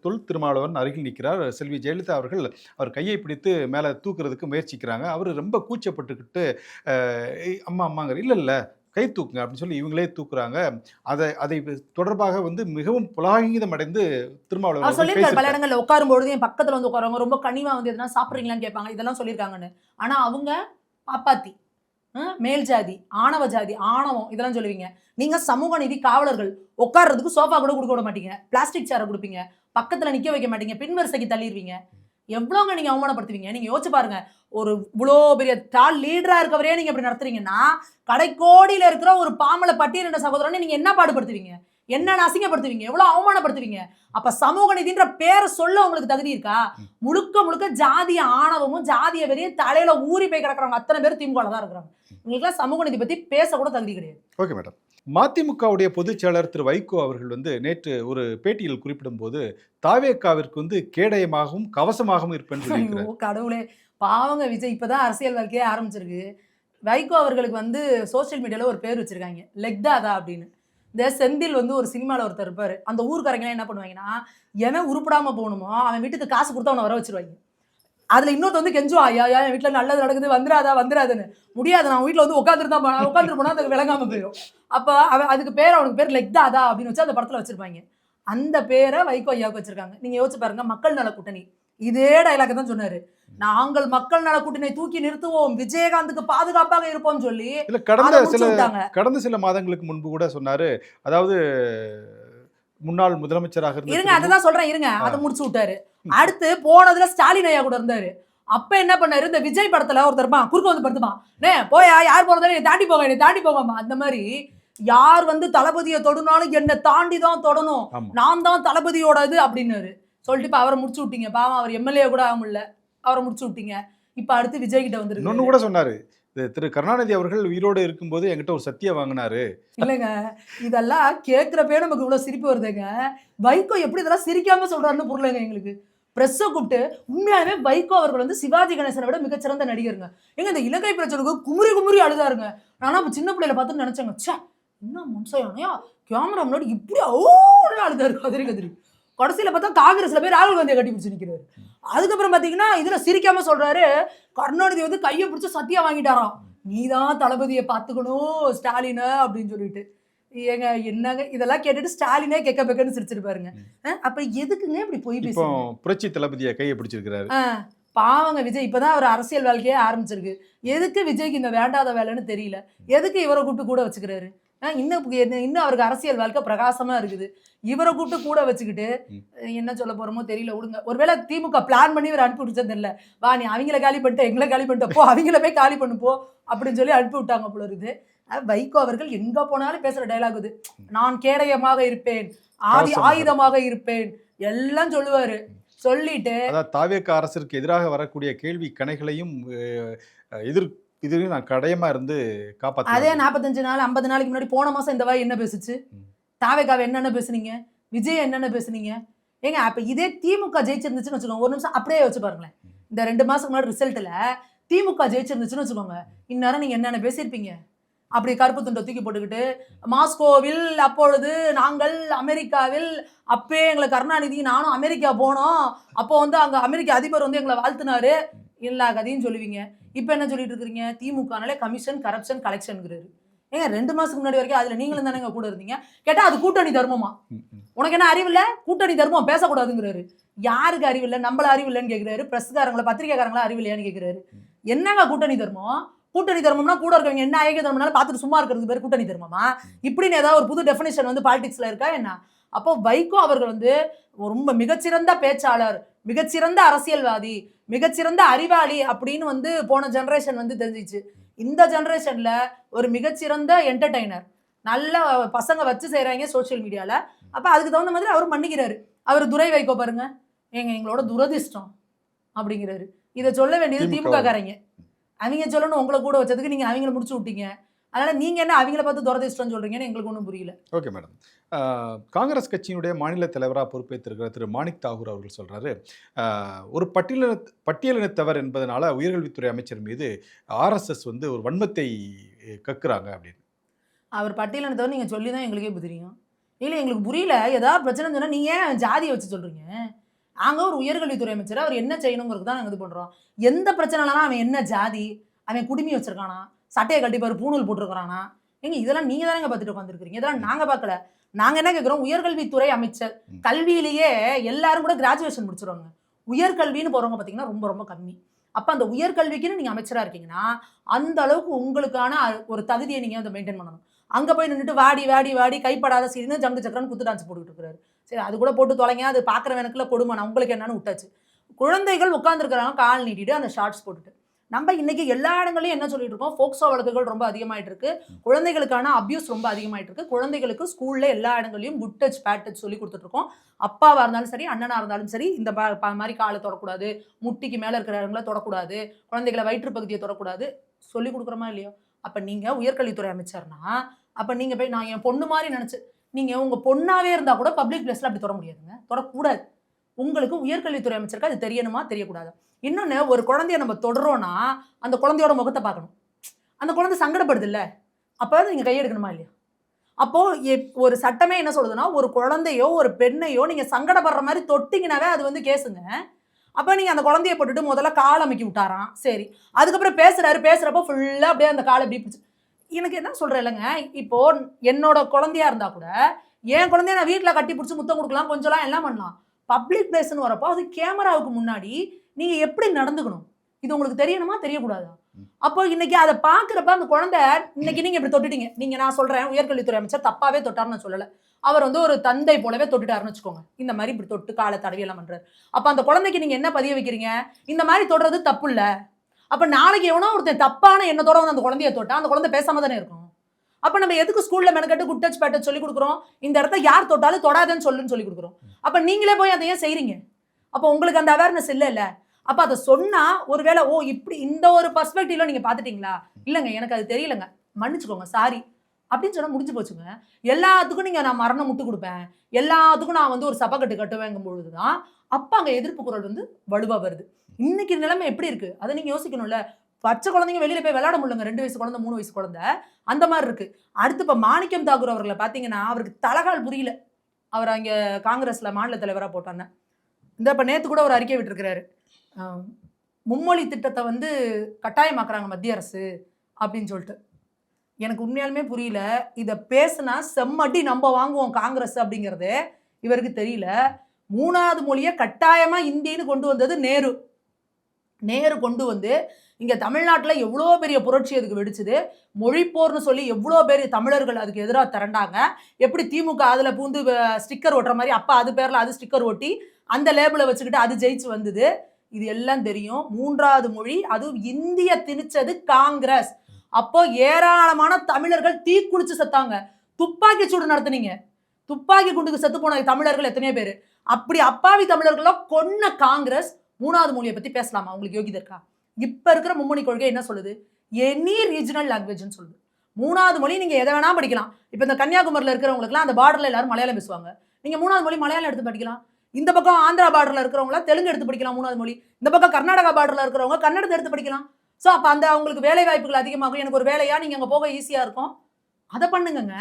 தொல் திருமாவளவன் அருகில் நிற்கிறார். செல்வி ஜெயலலிதா அவர்கள் அவர் கையை பிடித்து மேலே தூக்குறதுக்கு முயற்சிக்கிறாங்க. அவர் ரொம்ப கூச்சப்பட்டுக்கிட்டு அம்மாங்கிற இல்லை கை தூக்குங்க அப்படின்னு சொல்லி இவங்களே தூக்குறாங்க. அதை தொடர்பாக வந்து மிகவும் புலாகிதம் அடைந்து திருமாவளவன் சொல்லியிருக்காரு. பல இடங்கள்ல உட்காரும் பொழுது என் பக்கத்துல வந்து உட்காருவாங்க, ரொம்ப கனிவா வந்து எதனா சாப்பிட்றீங்களான்னு கேட்பாங்க, இதெல்லாம் சொல்லியிருக்காங்கன்னு. ஆனா அவங்க பாப்பாத்தி, மேல் ஜாதி, ஆணவ ஜாதி, ஆணவம் இதெல்லாம் சொல்லுவீங்க. நீங்க சமூக நீதி காவலர்கள் உட்கார்றதுக்கு சோஃபா கூட கொடுக்க விட மாட்டீங்க, பிளாஸ்டிக் சேரை கொடுப்பீங்க, பக்கத்துல நிக்க வைக்க மாட்டீங்க, பின்வரிசைக்கு தள்ளிடுவீங்க. எவ்வளவுங்க நீங்க அவமானப்படுத்துவீங்க. நீங்க யோசிச்சு பாருங்க, ஒரு இவ்வளோ பெரிய டால் லீடரா இருக்கவரே நீங்க இப்படி நடத்துறீங்கன்னா கடைக்கோடியில இருக்கிற ஒரு பாமல பட்டியலின சகோதரனை நீங்க என்ன பாடுபடுத்துவீங்க, என்ன அசிங்கப்படுத்துவீங்க, எவ்வளவு அவமானப்படுத்துவீங்க. அப்ப சமூக நீதின்ற பேரை சொல்ல உங்களுக்கு தகுதி இருக்கா? முழுக்க ஜாதிய ஆணவமும் ஜாதிய வெறியும் தலையில ஊறி போய் கிடக்குறவங்க அத்தனை பேர் திமுக தான் இருக்கிறாங்க. உங்களுக்கு சமூக நீதி பத்தி பேச கூட தகுதி கிடையாது. Okay madam. மதிமுகவுடைய பொதுச் செயலர் திரு வைகோ அவர்கள் வந்து நேற்று ஒரு பேட்டியில் குறிப்பிடும் போது தாவேகாவிற்கு வந்து கேடயமாகவும் கவசமாகவும் இருப்பேன். கடவுளே, பாவங்க விஜய் இப்பதான் அரசியல் வாழ்க்கையே ஆரம்பிச்சிருக்கு. வைகோ அவர்களுக்கு வந்து சோசியல் மீடியால ஒரு பேர் வச்சிருக்காங்க, லெக்தாதா அப்படின்னு. இந்த செந்தில் வந்து ஒரு சினிமாவில் ஒருத்தர் இருப்பாரு, அந்த ஊருக்காரங்களாம் என்ன பண்ணுவாங்கன்னா, எவன் உருப்படாம போகணுமோ அவன் வீட்டுக்கு காசு கொடுத்து அவனை வர வச்சிருவாங்க. அதுல இன்னொருத்த வந்து கெஞ்சுவா, ஐயா ஐயா என் வீட்டுல நல்லது நடக்குது வந்துடாதா வந்துடாதுன்னு. முடியாது, நான் வீட்டுல வந்து உட்காந்துட்டு போனா அது விளங்காம போயிடும். அப்ப அவன் அதுக்கு பேர் அவனுக்கு பேர் லெக்தாதா அப்படின்னு வச்சு அந்த படத்துல வச்சிருப்பாங்க. அந்த பேரை வைகோ ஐயாவுக்கு வச்சிருக்காங்க. நீங்க யோசிச்சு பாருங்க, மக்கள் நல கூட்டணி இதே டயலாக் தான் சொன்னாரு. நாங்கள் மக்கள் நல கூட்டணியை தூக்கி நிறுத்துவோம், விஜயகாந்துக்கு பாதுகாப்பாக இருப்போம் சொல்லி இல்ல கடந்த சில மாதங்களுக்கு முன்பு கூட சொன்னாரு. அதாவது முன்னாள் முதலமைச்சராக இருந்த இருங்க அததான் சொல்றேன் இருங்க, அதை முடிச்சு விட்டாரு. அடுத்து போனதுல ஸ்டாலின் ஐயா கூட இருந்தாரு. அப்ப என்ன பண்ணாரு, இந்த விஜய் படத்துல ஒருத்தர் இருப்பான், குறுக்க வந்து படுத்துப்பான், நே போயா யார் போறதாலும் என்னை தாண்டி போகாமா. அந்த மாதிரி யார் வந்து தளபதியை தொடனாலும் என்னை தாண்டி தான் தொடணும், நான் தான் தளபதியோட இது அப்படின்னாரு. சொல்லிட்டு இப்ப அவரை முடிச்சு விட்டீங்க. பாவம், அவர் எம்எல்ஏ கூட ஆக முடியல, அவரை முடிச்சு விட்டீங்க. இப்ப அடுத்து விஜய் கிட்ட வந்து இன்னொன்னு கூட சொன்னாரு, திரு கருணாநிதி அவர்கள் உயிரோடு இருக்கும்போது என்கிட்ட ஒரு சத்தியம் வாங்கினாரு. இல்லைங்க, இதெல்லாம் கேட்கிறப்பே நமக்கு இவ்வளவு சிரிப்பு வருதுங்க. வைகோ எப்படி இதெல்லாம் சிரிக்காம சொல்றாருன்னு புரியலங்க எங்களுக்கு. பிரஸ்ஸை கூப்பிட்டு உண்மையாவே வைகோ அவர்கள் வந்து சிவாஜி கணேசனை விட மிகச்சிறந்த நடிகருங்க. எங்க இந்த இலங்கை பிரச்சனைக்கு குமுறி அழுதாருங்க. நானா சின்ன பிள்ளையில பார்த்து நினைச்சேங்க, ச்சே என்ன மனுஷனையா கேமரா முன்னாடி இப்படி அழுதாரு கதிரி. கடைசியில பார்த்தா காங்கிரஸ்ல போய் ராகுல் காந்தியை கட்டி பிடிச்சு நிக்கிறாரு. அதுக்கப்புறம் பாத்தீங்கன்னா இதுல சிரிக்காம சொல்றாரு, கருணாநிதி வந்து கையை பிடிச்சு சத்தியா வாங்கிட்டாராம், நீதான் தளபதியை பாத்துக்கணும் ஸ்டாலின அப்படின்னு சொல்லிட்டு. ஏங்க என்னங்க இதெல்லாம் கேட்டுட்டு ஸ்டாலினே கெக்க பெக்கன்னு சிரிச்சிருப்பாருங்க. அப்ப எதுக்குங்க இப்படி போய் பேசுறீங்க? புரட்சி தளபதியை கையை பிடிச்சிருக்கிறாரு. பாவங்க விஜய், இப்பதான் அவர் அரசியல் வாழ்க்கையே ஆரம்பிச்சிருக்கு. எதுக்கு விஜய்க்கு இந்த வேண்டாத வேலைன்னு தெரியல. எதுக்கு இவரை கூப்பிட்டு கூட வச்சுக்கிறாரு? இன்னும் அவருக்கு அரசியல் வாழ்க்கை பிரகாசமா இருக்குது. இவரை கூப்பிட்டு கூட வச்சுக்கிட்டு என்ன சொல்ல போறோமோ தெரியல, விடுங்க. ஒருவேளை திமுக பிளான் பண்ணி இவர் அனுப்பி விட்டுச்சது தெரியல. வா நீ அவங்கள காலி பண்ணிட்டு எங்களை காலி பண்ணிட்டு போ, அவங்கள போய் காலி பண்ணு போ அப்படின்னு சொல்லி அனுப்பி விட்டாங்க போல இருக்குது. வைகோ அவர்கள் எங்க போனாலும் பேசுற டைலாக் இது. நான் கேடயமாக இருப்பேன், ஆயுதமாக இருப்பேன் எல்லாம் சொல்லுவாரு. சொல்லிட்டு தாவேக அரசிற்கு எதிராக வரக்கூடிய கேள்வி கணைகளையும் இதுலயும் நான் கடையமா இருந்து காப்பாற்ற. அதே 45 நாள் 50 நாளைக்கு முன்னாடி போன மாசம் இந்த வாய் என்ன பேசுச்சு? தாவேகாவை என்னென்ன பேசுனீங்க, விஜய் என்னென்ன பேசுனீங்க? ஏங்க அப்ப இதே திமுக ஜெயிச்சிருந்துச்சுன்னு வச்சுக்கோங்க, ஒரு நிமிஷம் அப்படியே வச்சு பாருங்களேன். இந்த 2 மாசத்துக்கு முன்னாடி ரிசல்ட்ல திமுக ஜெயிச்சிருந்துச்சுன்னு வச்சுக்கோங்க, இந்நேரம் நீங்க என்னென்ன பேசியிருப்பீங்க? அப்படி கருப்பு துண்டை தூக்கி போட்டுக்கிட்டு மாஸ்கோவில் அப்பொழுது நாங்கள் அமெரிக்காவில் அப்பே எங்களை கருணாநிதி நானும் அமெரிக்கா போனோம், அப்போ வந்து அங்க அமெரிக்க அதிபர் வந்து எங்களை வாழ்த்தினாரு, எல்லா கதையும் சொல்லுவீங்க. இப்ப என்ன சொல்லிட்டு இருக்கிறீங்க? திமுகனாலே கமிஷன் கரப்ஷன் கலெக்ஷன்ங்கிறாரு. ஏங்க 2 மாசத்துக்கு முன்னாடி வரைக்கும் அதுல நீங்களும் தானே கூட இருந்தீங்க. கேட்டா அது கூட்டணி தர்மமா? உனக்கு என்ன அறிவு இல்ல? கூட்டணி தர்மம் பேசக்கூடாதுங்கிறாரு. யாருக்கு அறிவு இல்ல? நம்மள அறிவு இல்லைன்னு கேட்கிறாரு. பிரஸ்காரங்களை பத்திரிகைக்காரங்களா அறிவு இல்லையான்னு கேட்கிறாரு. என்னங்க கூட்டணி தர்மம்? கூட்டணி தர்மம்னா கூட இருக்கவங்க என்ன ஐக்கிய தர்மம்னாலும் பார்த்துட்டு சும்மா இருக்கிறது பேர் கூட்டணி தர்மமா? இப்படின்னு ஏதாவது ஒரு புது டெஃபினேஷன் வந்து பாலிடிக்ஸ்ல இருக்கா என்ன? அப்போ வைகோ அவர்கள் வந்து ரொம்ப மிகச்சிறந்த பேச்சாளர், மிகச்சிறந்த அரசியல்வாதி, மிகச்சிறந்த அறிவாளி அப்படின்னு வந்து போன ஜெனரேஷன் வந்து தெரிஞ்சிச்சு. இந்த ஜெனரேஷன்ல ஒரு மிகச்சிறந்த என்டர்டைனர், நல்ல பசங்க வச்சு செய்யறாங்க சோசியல் மீடியால. அப்ப அதுக்கு தகுந்த மாதிரி அவர் மன்னிக்கிறாரு. அவர் துரை வைகோ பாருங்க, எங்களோட துரதிர்ஷ்டம் அப்படிங்கிறாரு. இதை சொல்ல வேண்டியது திமுக காரங்க. அவங்க சொல்லணும், உங்களை கூட வச்சதுக்கு நீங்க அவங்களை முடிச்சு விட்டீங்க. அதனால நீங்க என்ன அவங்கள பார்த்து துரதிர்ஷ்டம் சொல்றீங்கன்னு எங்களுக்கு ஒன்றும் புரியல. Okay madam. காங்கிரஸ் கட்சியினுடைய மாநில தலைவராக பொறுப்பேற்றிருக்கிற திரு மாணிக் தாகூர் அவர்கள் சொல்றாரு, ஒரு பட்டியலினத்தவர் என்பதனால உயர்கல்வித்துறை அமைச்சர் மீது ஆர்எஸ்எஸ் வந்து ஒரு வன்மத்தை கக்குறாங்க அப்படின்னு. அவர் பட்டியலினத்தவர் நீங்க சொல்லி தான் எங்களுக்கே தெரியும். இல்லை எங்களுக்கு புரியல, ஏதாவது பிரச்சனை சொன்னா நீங்க ஏன் ஜாதியை வச்சு சொல்றீங்க? நாங்கள் ஒரு உயர்கல்வித்துறை அமைச்சர், அவர் என்ன செய்யணுங்கிறது தான் நாங்கள் இது பண்ணுறோம். எந்த பிரச்சனைலாம் அவன் என்ன ஜாதி, அவன் குடுமி வச்சிருக்கானா, சட்டையை கட்டிப்பாரு பூணூல் போட்டிருக்கிறானா, எங்க இதெல்லாம் நீங்க தானே பார்த்துட்டு உட்காந்துருக்கீங்க. இதெல்லாம் நாங்க பார்க்கல. நாங்க என்ன கேட்குறோம், உயர்கல்வித்துறை அமைச்சர். கல்வியிலேயே எல்லாரும் கூட கிராஜுவேஷன் முடிச்சிருவாங்க. உயர்கல்வின்னு போறவங்க பார்த்தீங்கன்னா ரொம்ப ரொம்ப கம்மி. அப்ப அந்த உயர்கல்விக்குன்னு நீங்க அமைச்சரா இருக்கீங்கன்னா அந்த அளவுக்கு உங்களுக்கான ஒரு தகுதியை நீங்க வந்து மெயின்டைன் பண்ணணும். அங்க போய் நின்றுட்டு வாடி வாடி வாடி கைப்படாத சீன்னு ஜங்கு சக்கரன்னு குத்து டான்ஸ் போட்டுக்கிட்டு இருக்கிறாரு. சரி அது கூட போட்டு தொலைங்க, அது பார்க்குறவனுக்குள்ள கொடுமை, உங்களுக்கு என்னன்னு விட்டாச்சு. குழந்தைகள் உட்காந்துருக்கிறாங்க கால் நீட்டிட்டு அந்த ஷார்ட்ஸ் போட்டுட்டு. நம்ம இன்னைக்கு எல்லா இடங்களையும் என்ன சொல்லிட்டு இருக்கோம், ஃபோக்சோ வழக்குகள் ரொம்ப அதிகமாயிட்டு இருக்கு, குழந்தைகளுக்கான அபியூஸ் ரொம்ப அதிகமாயிட்டு இருக்கு, குழந்தைகளுக்கு ஸ்கூல்ல எல்லா இடங்களையும் குட் டச் பேட் டச் சொல்லி கொடுத்துட்டு இருக்கோம். அப்பாவா இருந்தாலும் சரி, அண்ணனா இருந்தாலும் சரி, இந்த மாதிரி காலை தொடக்கூடாது, முட்டிக்கு மேல இருக்கிற இடங்களை தொடக்கூடாது, குழந்தைகளை வயிற்று பகுதியை தொடக்கூடாது சொல்லி கொடுக்குறோமா இல்லையோ? அப்ப நீங்க உயர்கல்வித்துறை அமைச்சர்னா அப்ப நீங்க போய் நான் என் பொண்ணு மாதிரி நினைச்சு, நீங்க உங்க பொண்ணாவே இருந்தா கூட பப்ளிக் பிளேஸ்ல அப்படி தொட முடியாதுங்க, தொடக்கூடாது. உங்களுக்கு உயர்கல்வித்துறை அமைச்சருக்கு அது தெரியணுமா தெரியக்கூடாது. இன்னொன்னு, ஒரு குழந்தைய நம்ம தொடரோம்னா அந்த குழந்தையோட முகத்தை பார்க்கணும். அந்த குழந்தை சங்கடப்படுது இல்ல, அப்ப நீங்க கையெடுக்கணுமா இல்லையா? அப்போ ஒரு சட்டமே என்ன சொல்லுதுன்னா, ஒரு குழந்தையோ ஒரு பெண்ணையோ நீங்க சங்கடப்படுற மாதிரி தொட்டிங்கனாவே அது வந்து கேஸுங்க. அப்ப நீங்க அந்த குழந்தைய போட்டுட்டு முதல்ல கால் அமுக்கி விட்டாராம். சரி. அதுக்கப்புறம் பேசுறப்போ ஃபுல்லா அப்படியே அந்த கால இப்படி பிடிச்சு எனக்கு என்ன சொல்றேன் இல்லங்க, இப்போ என்னோட குழந்தையா இருந்தா கூட, என் குழந்தைய நான் வீட்ல கட்டி பிடிச்சு முத்தம் குடுக்கலாம், கொஞ்சலாம் எல்லாம் பண்ணலாம். பப்ளிக் பிளேஸ்ன்னு வரப்போ, அது கேமராவுக்கு முன்னாடி நீங்க எப்படி நடந்துக்கணும்? இது உங்களுக்கு தெரியணுமா? தெரியக்கூடாதா? அப்போ இன்னைக்கு அத பார்க்கிறப்ப அந்த குழந்தை இன்னைக்கு நீங்க இப்படி தொட்டுட்டீங்க. நான் சொல்றேன் உயர்கல்வித்துறை அமைச்சர் தப்பாவே தொட்டார்ன்னு நான் சொல்லல. அவர் வந்து ஒரு தந்தை போலவே தொட்டுட்டாருன்னு வச்சுக்கோங்க. இந்த மாரி இப்படி தொட்டு கால தடவி எல்லாம் பண்றாரு. அப்ப அந்த குழந்தைக்கு நீங்க என்ன பதிய வைக்கிறீங்க? இந்த மாரி தொடுறது தப்பு இல்ல. அப்ப நாளைக்கு எவனோ ஒருத்தன் தப்பான எண்ணத்தோட வந்து அந்த குழந்தைய தொட்டா, அந்த குழந்தை பேசாம தானே இருக்கும். அப்ப நம்ம எதுக்கு ஸ்கூல்ல மெனக்கெட்டு குட் டச் பேட் டச் சொல்லிக் குடுக்குறோம்? இந்த இடத்த யார் தொட்டாலும் தொடாதேன்னு சொல்லுன்னு சொல்லிக் குடுக்குறோம். அப்ப நீங்களே போய் அத ஏன் செய்றீங்க? அப்ப உங்களுக்கு அந்த அவேர்னஸ் இல்லல்ல. அப்ப அத சொன்னா ஒருவேளை இப்படி இந்த ஒரு பெர்ஸ்பெக்டிவ்ல நீங்க பாத்துட்டீங்களா? இல்லங்க எனக்கு அது தெரியலங்க. மன்னிச்சுக்கோங்க. சாரி. அப்படின்னு சொன்னா முடிஞ்சு போச்சுங்க. எல்லாத்துக்கும் நான் மரண முட்டு குடுப்பேன். எல்லாத்துக்கும் நான் வந்து ஒரு சபக்கட்டு கட்டுவேங்கும் பொழுது தான், அப்ப அங்க எதிர்ப்பு குரல் வந்து வலுவா வருது. இன்னைக்கு நிலைமை எப்படி இருக்கு? அத நீங்க யோசிக்கணும்ல. பச்சை குழந்தைங்க வெளியில போய் விளையாட முடியலங்க. 2 வயசு குழந்தை, 3 வயசு குழந்தை. அந்த மாரி இருக்கு. அடுத்து இப்ப மாணிக்கம் தாக்கூர் அவர்கள பார்த்தீங்கன்னா, அவருக்கு தலகால் புரியல. அவர் அங்க காங்கிரஸ்ல மாநில தலைவரா போட்ட இப்ப நேத்து கூட ஒரு அறிக்கை விட்டிருக்கிறாரு. அ மும்மொழி திட்டத்த வந்து கட்டாயமாக்குறாங்க மத்திய அரசு அப்படின்னு சொல்லிட்டு. எனக்கு உண்மையாலுமே புரியல. இத பேசுனா செம்மடி நம்ப வாங்குவோம் காங்கிரஸ் அப்படிங்கிறதே இவருக்கு தெரியல. 3வது மொழிய கட்டாயமா இந்தின்னு கொண்டு வந்தது நேரு. நேரு கொண்டு வந்து இங்க தமிழ்நாட்டுல எவ்வளோ பெரிய புரட்சி அதுக்கு வெடிச்சது. மொழிப்போர்ன்னு சொல்லி எவ்வளோ பேர் தமிழர்கள் அதுக்கு எதிரா திரண்டாங்க. எப்படி திமுக அதுல பூந்து ஸ்டிக்கர் ஒட்டுற மாரி அப்ப அது பேர்ல அது ஸ்டிக்கர் ஒட்டி அந்த லேபிள வச்சுக்கிட்டு அது ஜெயிச்சு வந்தது. இது எல்லாம் தெரியும். 3வது மொழி அதுவும் இந்திய திணிச்சது காங்கிரஸ். அப்போ ஏராளமான தமிழர்கள் தீக்குளிச்சு செத்தாங்க. துப்பாக்கி சூடு நடத்துனீங்க. துப்பாக்கி குண்டுக்கு செத்து போன தமிழர்கள் எத்தனையோ பேரு. அப்படி அப்பாவி தமிழர்கள கொன்ன காங்கிரஸ் 3வது மொழிய பத்தி பேசலாமா? உங்களுக்கு யோகிதை இருக்கா? இப்ப இருக்கிற மும்மொழி கொள்கை என்ன சொல்லுது? எனி ரீஜனல் லாங்குவேஜ்ன்னு சொல்லுது. 3வது மொழி நீங்க எத வேணா படிக்கலாம். இப்ப இந்த கன்னியாகுமரியில இருக்கிறவங்களுக்குலாம் அந்த பார்டர்ல எல்லாரும் மலையாளம் பேசுவாங்க. நீங்க 3வது மொழி மலையாளம் எடுத்து படிக்கலாம். இந்த பக்கம் ஆந்திரா பார்டர்ல இருக்கிறவங்க தெலுங்கு எடுத்து படிக்கலாம் 3வது மொழி. இந்த பக்கம் கர்நாடகா பார்டர்ல இருக்கிறவங்க கன்னடத்தை எடுத்து படிக்கலாம். சோ அப்ப அந்த அவங்களுக்கு வேலை வாய்ப்புகள் அதிகமாகும். எனக்கு ஒரு வேலையா நீங்க அங்க போக ஈஸியா இருக்கும். அத பண்ணுங்கங்க.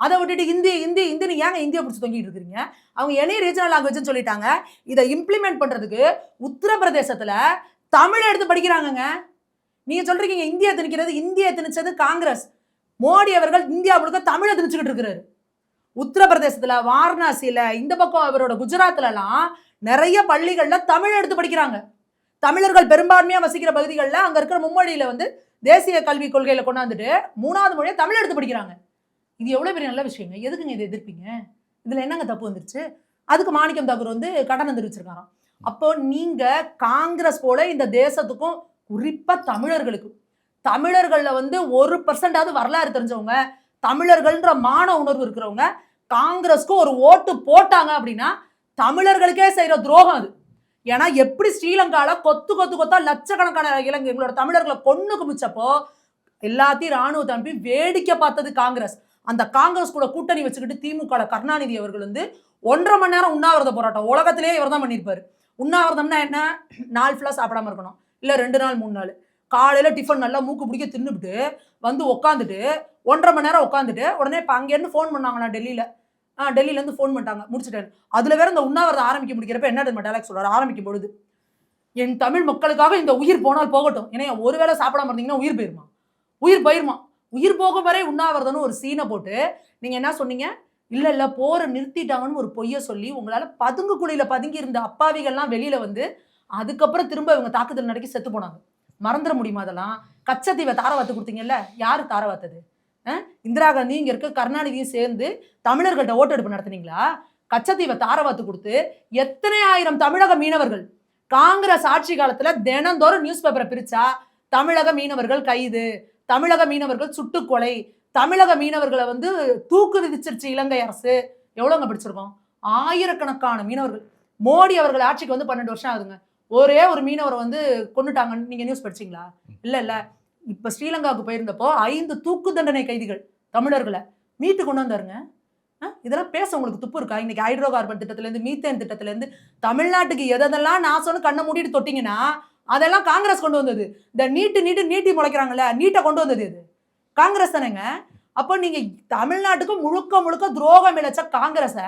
அத விட்டுட்டு ஹிந்தின்னு ஏங்க ஹிந்திய புடிச்சு தொங்கிட்டு இருக்கீங்க? அவங்க எனி ரீஜனல் லாங்குவேஜ்னு சொல்லிட்டாங்க. இத இம்ப்ளிமெண்ட் பண்றதுக்கு உத்தரப்பிரதேசத்துல தமிழ் எடுத்து படிக்கிறாங்கங்க. நீங்க சொல்றீங்க இந்திய திணிக்கிறது, இந்திய திணிச்சது காங்கிரஸ். மோடி அவர்கள் இந்தியா முழுக்க தமிழ திணிச்சுக்கிட்டு இருக்கிறாரு. உத்தரப்பிரதேசத்துல வாரணாசியில இந்த பக்கம் அவரோட குஜராத்லலாம் நிறைய பள்ளிகள்ல தமிழ் எடுத்து படிக்கிறாங்க. தமிழர்கள் பெரும்பான்மையா வசிக்கிற பகுதிகளில் அங்க இருக்கிற மும்மொழியில வந்து தேசிய கல்விக் கொள்கையில கொண்டாந்துட்டு 3வது மொழியை தமிழ் எடுத்து படிக்கிறாங்க. இது எவ்வளவு பெரிய நல்ல விஷயங்க. எதுக்குங்க இதை எதிர்ப்பீங்க? இதுல என்னங்க தப்பு வந்துருச்சு? அதுக்கு மாணிக்கம் தாக்கூர் வந்து கண்டனம் தெரிவிச்சிருக்காராம். அப்போ நீங்க காங்கிரஸ் போல இந்த தேசத்துக்கும் குறிப்பா தமிழர்கள்ல வந்து 1% வரலாறு தெரிஞ்சவங்க, தமிழர்கள்ன்ற மான உணர்வு இருக்கிறவங்க காங்கிரஸ்க்கு ஒரு ஓட்டு போட்டாங்க அப்படின்னா தமிழர்களுக்கே செய்யற துரோகம் அது. ஏன்னா எப்படி ஸ்ரீலங்கால கொத்தா லட்சக்கணக்கான எங்களோட தமிழர்களை கொன்னு குமிச்சப்போ எல்லாத்தையும் ராணுவத்தை அனுப்பி வேடிக்கை பார்த்தது காங்கிரஸ். அந்த காங்கிரஸ் கூட கூட்டணி வச்சுக்கிட்டு திமுக கருணாநிதி அவர்கள் வந்து 1.5 மணி நேரம் உண்ணாவிரத போராட்டம் உலகத்திலேயே இவர் தான் பண்ணியிருப்பாரு. உண்ணாவிரதம்னா என்ன? நாள் ஃபுல்லா சாப்பிடாம இருக்கணும். இல்ல 2 நாள் 3 நாள். காலையில டிஃபன் நல்லா மூக்கு பிடிக்க தின்னுபிட்டு வந்து உட்காந்துட்டு 1.5 மணி நேரம் உட்காந்துட்டு உடனே இப்ப அங்கேருந்து ஃபோன் பண்ணாங்களா டெல்லியில. டெல்லியில இருந்து ஃபோன் பண்ணிட்டாங்க. முடிச்சுட்டேன். அதுல வேற இந்த உண்ணாவிரதம் ஆரம்பிக்க முடிக்கிறப்ப என்ன டைலாக் சொல்றாரு ஆரம்பிக்கும் பொழுது, என் தமிழ் மக்களுக்காக இந்த உயிர் போனால் போகட்டும். ஏன்னா ஒருவேளை சாப்பிடாம இருந்தீங்கன்னா உயிர் போயிருமா? உயிர் போகும் வரை உண்ணாவிரதம்னு ஒரு சீனை போட்டு நீங்க என்ன சொன்னீங்க? இல்ல போரை நிறுத்திட்டாங்கன்னு ஒரு பொய்ய சொல்லி உங்களால பதுங்கு குழியில பதுங்கி இருந்த அப்பாவிகள்லாம் வெளியில வந்து அதுக்கப்புறம் திரும்ப இவங்க தாக்குதல் நடக்கி செத்து போனாங்க. மறந்துட முடியுமா அதெல்லாம்? கச்சத்தீவை தாரவாத்து கொடுத்தீங்கல்ல, யாரு தாரவாத்தது? இந்திரா காந்தி இங்க இருக்க கருணாநிதியும் சேர்ந்து தமிழர்கள்ட்ட ஓட்டெடுப்பு நடத்தினீங்களா? கச்சத்தீவை தாரவாத்து கொடுத்து எத்தனை ஆயிரம் தமிழக மீனவர்கள் காங்கிரஸ் ஆட்சி காலத்துல தினந்தோறும் நியூஸ் பேப்பரை பிரிச்சா தமிழக மீனவர்கள் கைது, தமிழக மீனவர்கள் சுட்டுக்கொலை, தமிழக மீனவர்களை வந்து தூக்கு விதிச்சிருச்சு இலங்கை அரசு. எவ்வளவுங்க பிடிச்சிருக்கோம்? ஆயிரக்கணக்கான மீனவர்கள். மோடி அவர்கள் ஆட்சிக்கு வந்து 12 வருஷம் ஆகுதுங்க. ஒரே ஒரு மீனவரை வந்து கொண்டுட்டாங்கன்னு நீங்க நியூஸ் படிச்சீங்களா? இல்ல இப்ப ஸ்ரீலங்காவுக்கு போயிருந்தப்போ 5 தூக்கு தண்டனை கைதிகள் தமிழர்களை மீட்டு கொண்டு வந்தாருங்க. இதெல்லாம் பேச உங்களுக்கு துப்பு இருக்கா? இன்னைக்கு ஹைட்ரோ கார்பன் திட்டத்துல இருந்து மீத்தேன் திட்டத்துல இருந்து தமிழ்நாட்டுக்கு எதெல்லாம் நாசம்னு கண்ணை மூடிட்டு தொட்டிங்கன்னா அதெல்லாம் காங்கிரஸ் கொண்டு வந்தது. இந்த நீட்டி முளைக்கிறாங்கல்ல, நீட்டை கொண்டு வந்தது இது காங்கிரஸ் தானேங்க. அப்போ நீங்க தமிழ்நாட்டுக்கு முழுக்க முழுக்க துரோகம் இழைச்ச காங்கிரஸை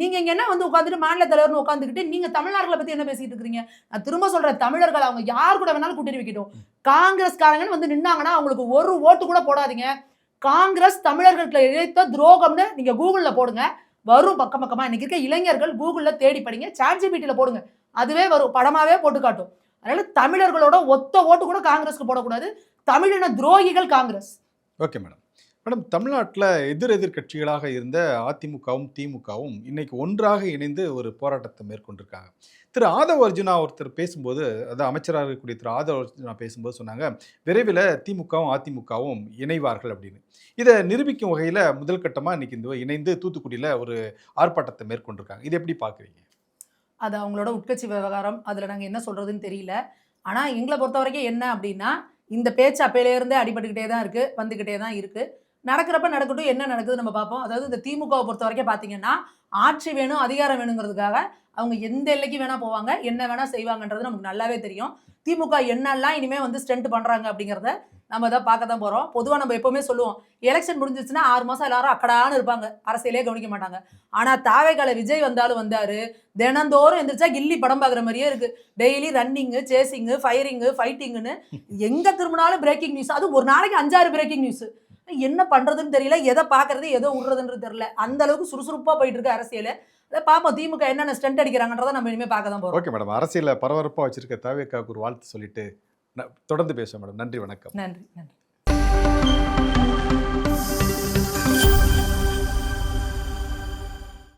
நீங்க இங்க என்ன வந்து உட்காந்துட்டு மாநில தலைவர்னு உட்காந்துக்கிட்டு நீங்க தமிழ்நாடுகளை பத்தி என்ன பேசிட்டு இருக்கீங்க? நான் திரும்ப சொல்றேன், தமிழர்கள் அவங்க யார் கூட வேணாலும் கூட்டணி வைக்கட்டும், காங்கிரஸ்காரங்கன்னு வந்து நின்னாங்கன்னா அவங்களுக்கு ஒரு ஓட்டு கூட போடாதீங்க. காங்கிரஸ் தமிழர்களுக்கு இழைத்த துரோகம்னு நீங்க கூகுள்ல போடுங்க, வரும் பக்கம் பக்கமா. இன்னைக்கு இருக்க இளைஞர்கள் கூகுள்ல தேடி படிங்க, சாட்ஜிபிடில போடுங்க, அதுவே வரும், படமாவே போட்டு காட்டும். அதனால தமிழர்களோட ஒத்த ஓட்டு கூட காங்கிரஸ்க்கு போடக்கூடாது. தமிழின துரோகிகள் காங்கிரஸ். Okay madam. மேடம், தமிழ்நாட்டில் எதிர் கட்சிகளாக இருந்த அதிமுகவும் திமுகவும் இன்னைக்கு ஒன்றாக இணைந்து ஒரு போராட்டத்தை மேற்கொண்டிருக்காங்க. திரு ஆதவ அர்ஜுனா ஒருத்தர் பேசும்போது, அதாவது அமைச்சராக இருக்கக்கூடிய திரு ஆதவ அர்ஜுனா பேசும்போது சொன்னாங்க, விரைவில் திமுகவும் அதிமுகவும் இணைவார்கள் அப்படின்னு. இதை நிரூபிக்கும் வகையில் முதல் கட்டமாக இன்னைக்கு இந்த இணைந்து தூத்துக்குடியில் ஒரு ஆர்ப்பாட்டத்தை மேற்கொண்டிருக்காங்க. இது எப்படி பார்க்குறீங்க? அது அவங்களோட உட்கட்சி விவகாரம், அதில் நாங்கள் என்ன சொல்கிறதுன்னு தெரியல. ஆனால் எங்களை பொறுத்த வரைக்கும் என்ன அப்படின்னா, இந்த பேச்சு அப்பையிலேருந்தே அடிபட்டுக்கிட்டே தான் இருக்குது, வந்துக்கிட்டே தான் இருக்குது. நடக்கிறப்ப நடக்கட்டும், என்ன நடக்குது நம்ம பார்ப்போம். அதாவது இந்த திமுகவை பொறுத்த வரைக்கும் பார்த்தீங்கன்னா, ஆட்சி வேணும், அதிகாரம் வேணுங்கிறதுக்காக அவங்க எந்த எல்லைக்கு வேணால் போவாங்க, என்ன வேணால் செய்வாங்கன்றது நமக்கு நல்லாவே தெரியும். திமுக என்னெல்லாம் இனிமேல் வந்து ஸ்டெண்ட் பண்ணுறாங்க அப்படிங்கிறத நம்ம தான் பார்க்க தான் போகிறோம். பொதுவாக நம்ம எப்போவுமே சொல்லுவோம், எலெக்ஷன் முடிஞ்சிச்சுன்னா 6 மாதம் எல்லாரும் அக்கடான்னு இருப்பாங்க, அரசியலே கவனிக்க மாட்டாங்க. ஆனால் தாவேக்கால விஜய் வந்தாலும் வந்தார், தினந்தோறும் எந்திரிச்சா கில்லி படம் பார்க்குற மாதிரியே இருக்குது. டெய்லி ரன்னிங்கு, சேசிங்கு, ஃபயரிங்கு, ஃபைட்டிங்குன்னு எங்கே திரும்பினாலும் பிரேக்கிங் நியூஸ். அது ஒரு நாளைக்கு 5-6 பிரேக்கிங் நியூஸ். என்ன பண்ணுறதுன்னு தெரியல, எதை பார்க்குறது எதை விடுறதுன்றது தெரியல. அந்த அளவுக்கு சுறுசுறுப்பாக போயிட்டு இருக்கு அரசியல். அதை பார்ப்போம், திமுக என்னென்ன ஸ்டண்ட் அடிக்கிறாங்கன்றதை நம்ம இனிமேல் பார்க்க தான் போகிறோம். ஓகே மேடம், அரசியலில் பரபரப்பாக வச்சிருக்க தாவேக்காவுக்கு ஒரு வாழ்த்து சொல்லிட்டு தொடர்ந்து பேசுவோம் மேடம். நன்றி, வணக்கம். நன்றி.